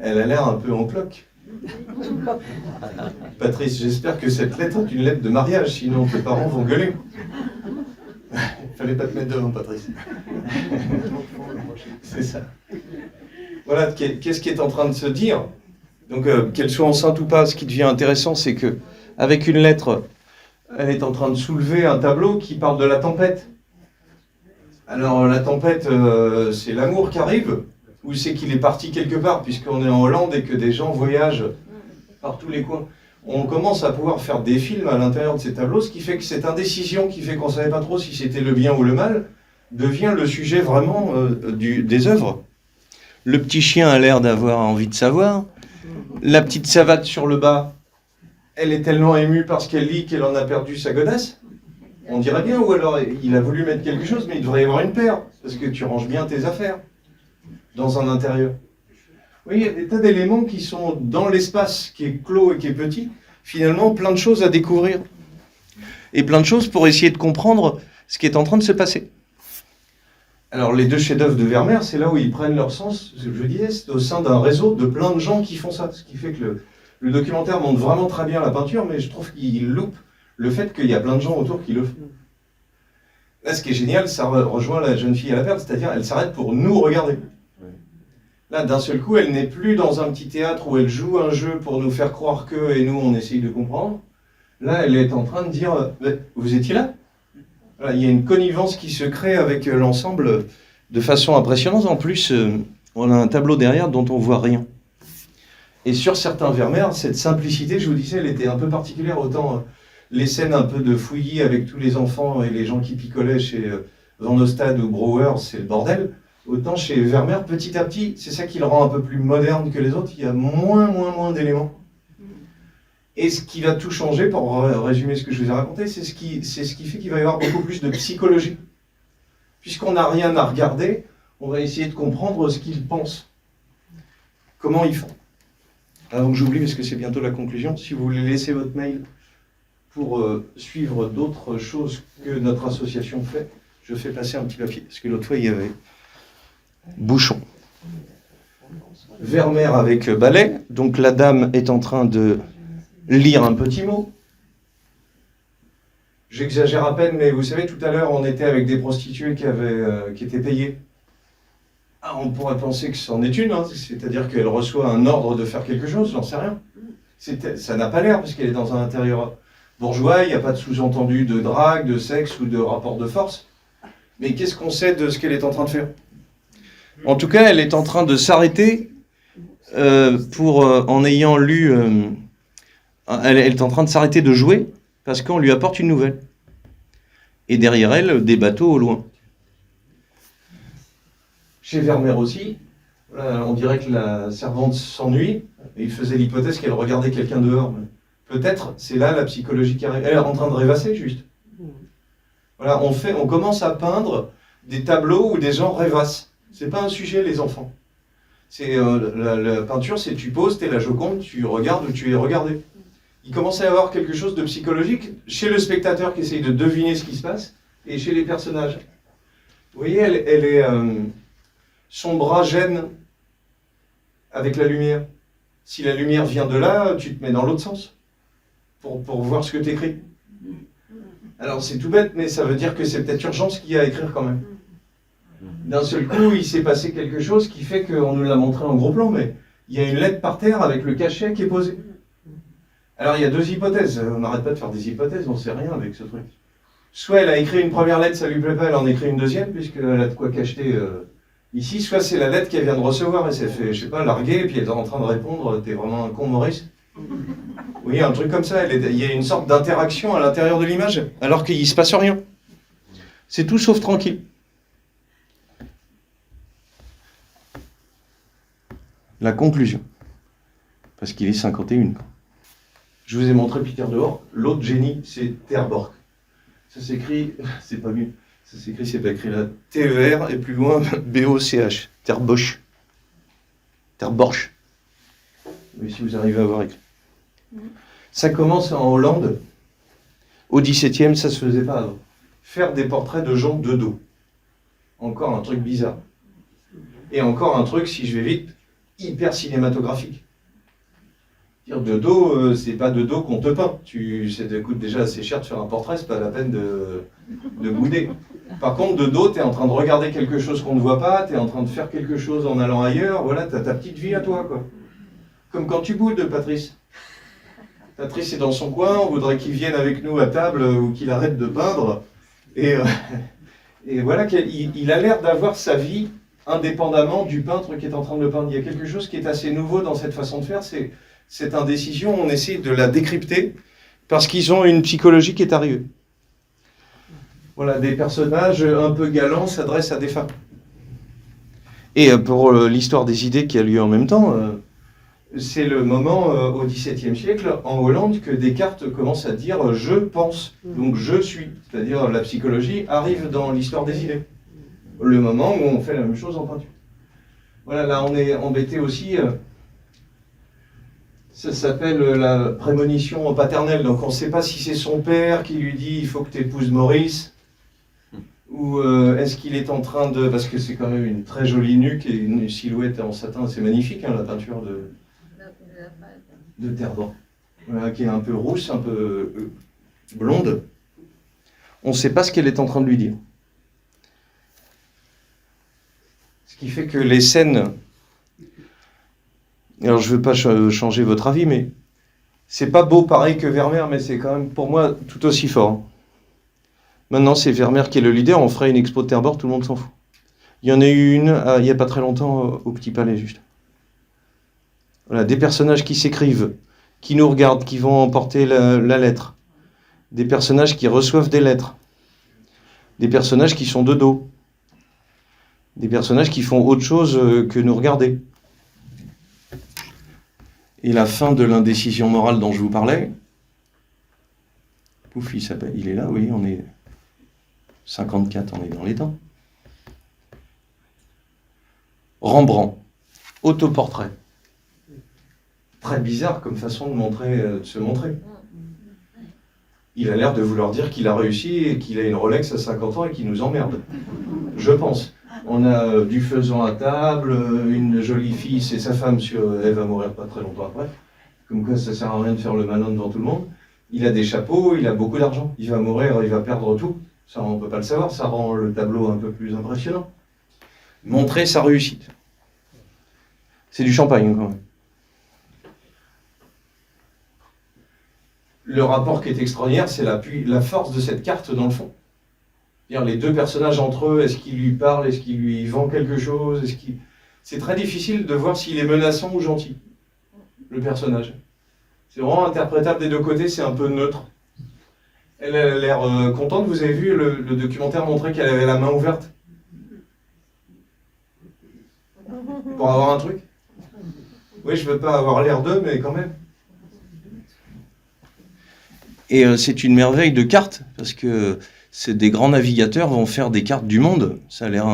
Elle a l'air un peu en cloque. Patrice, j'espère que cette lettre est une lettre de mariage, sinon tes parents vont gueuler. Fallait pas te mettre devant, Patrice. C'est ça. Voilà, qu'est-ce qui est en train de se dire? Donc, qu'elle soit enceinte ou pas, ce qui devient intéressant, c'est que avec une lettre, elle est en train de soulever un tableau qui parle de la tempête. Alors, la tempête, c'est l'amour qui arrive, ou c'est qu'il est parti quelque part, puisqu'on est en Hollande et que des gens voyagent par tous les coins. On commence à pouvoir faire des films à l'intérieur de ces tableaux, ce qui fait que cette indécision qui fait qu'on ne savait pas trop si c'était le bien ou le mal, devient le sujet vraiment des œuvres. Le petit chien a l'air d'avoir envie de savoir. La petite savate sur le bas, elle est tellement émue parce qu'elle lit qu'elle en a perdu sa godasse. On dirait bien, ou alors il a voulu mettre quelque chose, mais il devrait y avoir une paire, parce que tu ranges bien tes affaires dans un intérieur. Oui, il y a des tas d'éléments qui sont dans l'espace qui est clos et qui est petit, finalement plein de choses à découvrir. Et plein de choses pour essayer de comprendre ce qui est en train de se passer. Alors les deux chefs-d'œuvre de Vermeer, c'est là où ils prennent leur sens, je disais, c'est au sein d'un réseau de plein de gens qui font ça. Ce qui fait que le documentaire montre vraiment très bien la peinture, mais je trouve qu'il loupe le fait qu'il y a plein de gens autour qui le font. Là, ce qui est génial, ça rejoint la jeune fille à la perte, c'est-à-dire elle s'arrête pour nous regarder. Là, d'un seul coup, elle n'est plus dans un petit théâtre où elle joue un jeu pour nous faire croire que, et nous, on essaye de comprendre. Là, elle est en train de dire, vous étiez là? Voilà, il y a une connivence qui se crée avec l'ensemble de façon impressionnante. En plus, on a un tableau derrière dont on ne voit rien. Et sur certains Vermeer, cette simplicité, je vous disais, elle était un peu particulière. Autant les scènes un peu de fouillis avec tous les enfants et les gens qui picolaient chez Van Ostade ou Brouwer, c'est le bordel. Autant chez Vermeer, petit à petit, c'est ça qui le rend un peu plus moderne que les autres. Il y a moins d'éléments. Et ce qui va tout changer, pour résumer ce que je vous ai raconté, c'est ce qui fait qu'il va y avoir beaucoup plus de psychologie. Puisqu'on n'a rien à regarder, on va essayer de comprendre ce qu'ils pensent. Comment ils font. Avant que j'oublie, parce que c'est bientôt la conclusion, si vous voulez laisser votre mail pour suivre d'autres choses que notre association fait, je fais passer un petit papier. Parce que l'autre fois, il y avait bouchon. Vermeer avec balai. Donc la dame est en train de lire un petit mot. J'exagère à peine, mais vous savez, tout à l'heure, on était avec des prostituées qui étaient payées. Ah, on pourrait penser que c'en est une, hein, c'est-à-dire qu'elle reçoit un ordre de faire quelque chose, j'en sais rien. Ça n'a pas l'air, parce qu'elle est dans un intérieur bourgeois, il n'y a pas de sous-entendu de drague, de sexe ou de rapport de force. Mais qu'est-ce qu'on sait de ce qu'elle est en train de faire? En tout cas, elle est en train de s'arrêter en ayant lu... elle est en train de s'arrêter de jouer parce qu'on lui apporte une nouvelle. Et derrière elle, des bateaux au loin. Chez Vermeer aussi, on dirait que la servante s'ennuie, et il faisait l'hypothèse qu'elle regardait quelqu'un dehors. Peut-être, c'est là la psychologie qui arrive. Elle est en train de rêvasser, juste. Voilà, on commence à peindre des tableaux où des gens rêvassent. C'est pas un sujet, les enfants. C'est la peinture, c'est tu poses, t'es la Joconde, tu regardes ou tu es regardé. Il commence à y avoir quelque chose de psychologique chez le spectateur qui essaye de deviner ce qui se passe, et chez les personnages. Vous voyez, elle est... son bras gêne avec la lumière. Si la lumière vient de là, tu te mets dans l'autre sens pour voir ce que tu écris. Alors c'est tout bête, mais ça veut dire que c'est peut-être urgent ce qu'il y a à écrire quand même. D'un seul coup, il s'est passé quelque chose qui fait qu'on nous l'a montré en gros plan, mais il y a une lettre par terre avec le cachet qui est posé. Alors il y a deux hypothèses. On n'arrête pas de faire des hypothèses, on ne sait rien avec ce truc. Soit elle a écrit une première lettre, ça lui plaît pas, elle en écrit une deuxième, puisqu'elle a de quoi cacheter... ici, soit c'est la lettre qu'elle vient de recevoir et s'est fait, je sais pas, larguer, et puis elle est en train de répondre, t'es vraiment un con, Maurice. Oui, un truc comme ça, il y a une sorte d'interaction à l'intérieur de l'image, alors qu'il ne se passe rien. C'est tout sauf tranquille. La conclusion. Parce qu'il est 51. Je vous ai montré Peter dehors. L'autre génie, c'est Terborch. Ça s'écrit, c'est pas mieux. Ça s'écrit, c'est pas écrit là. T-E-R et plus loin, B-O-C-H. Terborch. Terborch. Oui, si vous arrivez à voir écrit. Ça commence en Hollande. Au XVIIe, ça se faisait pas avant. Faire des portraits de gens de dos. Encore un truc bizarre. Et encore un truc, si je vais vite, hyper cinématographique. Dire de dos, c'est pas de dos qu'on te peint. Ça coûte déjà assez cher de faire un portrait, c'est pas la peine de bouder. Par contre, de dos, tu es en train de regarder quelque chose qu'on ne voit pas, tu es en train de faire quelque chose en allant ailleurs, voilà, tu as ta petite vie à toi, quoi. Comme quand tu boudes, Patrice. Patrice est dans son coin, on voudrait qu'il vienne avec nous à table ou qu'il arrête de peindre. Et voilà, il a l'air d'avoir sa vie indépendamment du peintre qui est en train de le peindre. Il y a quelque chose qui est assez nouveau dans cette façon de faire, c'est cette indécision, on essaie de la décrypter parce qu'ils ont une psychologie qui est arrivée. Voilà, des personnages un peu galants s'adressent à des femmes. Et pour l'histoire des idées qui a lieu en même temps, c'est le moment au XVIIe siècle, en Hollande, que Descartes commence à dire « je pense », donc « je suis », c'est-à-dire la psychologie arrive dans l'histoire des idées. Le moment où on fait la même chose en peinture. Voilà, là on est embêté aussi, ça s'appelle la prémonition paternelle, donc on ne sait pas si c'est son père qui lui dit « il faut que tu épouses Maurice », ou est-ce qu'il est en train de... Parce que c'est quand même une très jolie nuque et une silhouette en satin, c'est magnifique, hein, la peinture de Terborch. Voilà, qui est un peu rousse, un peu blonde, on ne sait pas ce qu'elle est en train de lui dire. Ce qui fait que les scènes... Alors je ne veux pas changer votre avis, mais c'est pas beau pareil que Vermeer, mais c'est quand même pour moi tout aussi fort. Maintenant c'est Vermeer qui est le leader, on ferait une expo de Terrebord, tout le monde s'en fout. Il y en a eu une il n'y a pas très longtemps au Petit Palais juste. Voilà, des personnages qui s'écrivent, qui nous regardent, qui vont emporter la lettre. Des personnages qui reçoivent des lettres. Des personnages qui sont de dos. Des personnages qui font autre chose que nous regarder. Et la fin de l'indécision morale dont je vous parlais, pouf, il est là, oui, on est 54, on est dans les temps. Rembrandt, autoportrait. Très bizarre comme façon de se montrer. Il a l'air de vouloir dire qu'il a réussi et qu'il a une Rolex à 50 ans et qu'il nous emmerde. Je pense. On a du faisan à table, une jolie fille, c'est sa femme, elle va mourir pas très longtemps après. Comme quoi ça sert à rien de faire le malin devant tout le monde. Il a des chapeaux, il a beaucoup d'argent. Il va mourir, il va perdre tout. Ça, on ne peut pas le savoir, ça rend le tableau un peu plus impressionnant. Montrer sa réussite. C'est du champagne quand même. Le rapport qui est extraordinaire, c'est la force de cette carte dans le fond. Les deux personnages entre eux, est-ce qu'ils lui parlent, est-ce qu'ils lui vendent quelque chose, c'est très difficile de voir s'il est menaçant ou gentil, le personnage. C'est vraiment interprétable des deux côtés, c'est un peu neutre. Elle a l'air contente, vous avez vu, le documentaire montrait qu'elle avait la main ouverte. Pour avoir un truc. Oui, je veux pas avoir l'air d'eux, mais quand même. Et c'est une merveille de cartes, parce que des grands navigateurs vont faire des cartes du monde. Ça a l'air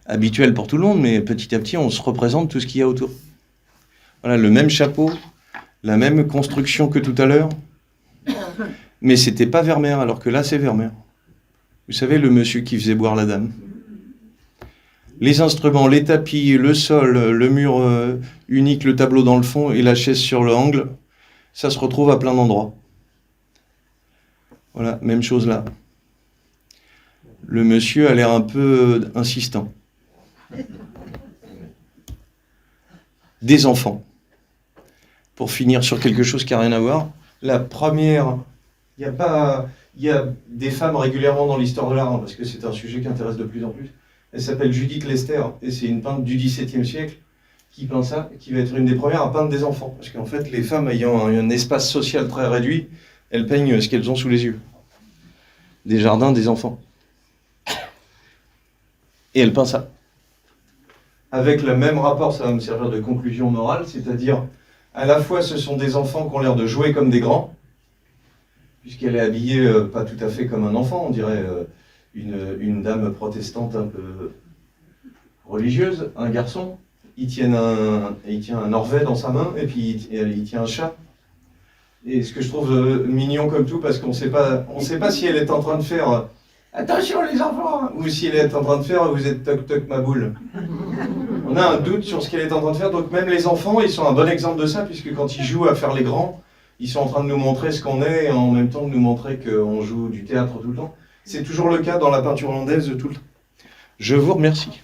habituel pour tout le monde, mais petit à petit, on se représente tout ce qu'il y a autour. Voilà, le même chapeau, la même construction que tout à l'heure, mais c'était pas Vermeer, alors que là, c'est Vermeer. Vous savez, le monsieur qui faisait boire la dame. Les instruments, les tapis, le sol, le mur unique, le tableau dans le fond et la chaise sur l'angle, ça se retrouve à plein d'endroits. Voilà, même chose là. Le monsieur a l'air un peu insistant. Des enfants. Pour finir sur quelque chose qui n'a rien à voir, la première, il y a des femmes régulièrement dans l'histoire de l'art, parce que c'est un sujet qui intéresse de plus en plus. Elle s'appelle Judith Lester, et c'est une peintre du XVIIe siècle qui peint ça, qui va être une des premières à peindre des enfants. Parce qu'en fait, les femmes ayant un espace social très réduit, elles peignent ce qu'elles ont sous les yeux. Des jardins, des enfants. Et elle peint ça. Avec le même rapport, ça va me servir de conclusion morale, c'est-à-dire, à la fois ce sont des enfants qui ont l'air de jouer comme des grands, puisqu'elle est habillée pas tout à fait comme un enfant, on dirait une dame protestante un peu religieuse, un garçon, il tient un Norvet dans sa main, et puis il tient un chat. Et ce que je trouve mignon comme tout, parce qu'on sait pas si elle est en train de faire attention les enfants, ou si elle est en train de faire vous êtes toc toc ma boule. On a un doute sur ce qu'elle est en train de faire, donc même les enfants, ils sont un bon exemple de ça, puisque quand ils jouent à faire les grands, ils sont en train de nous montrer ce qu'on est, et en même temps de nous montrer qu'on joue du théâtre tout le temps. C'est toujours le cas dans la peinture hollandaise tout le temps. Je vous remercie.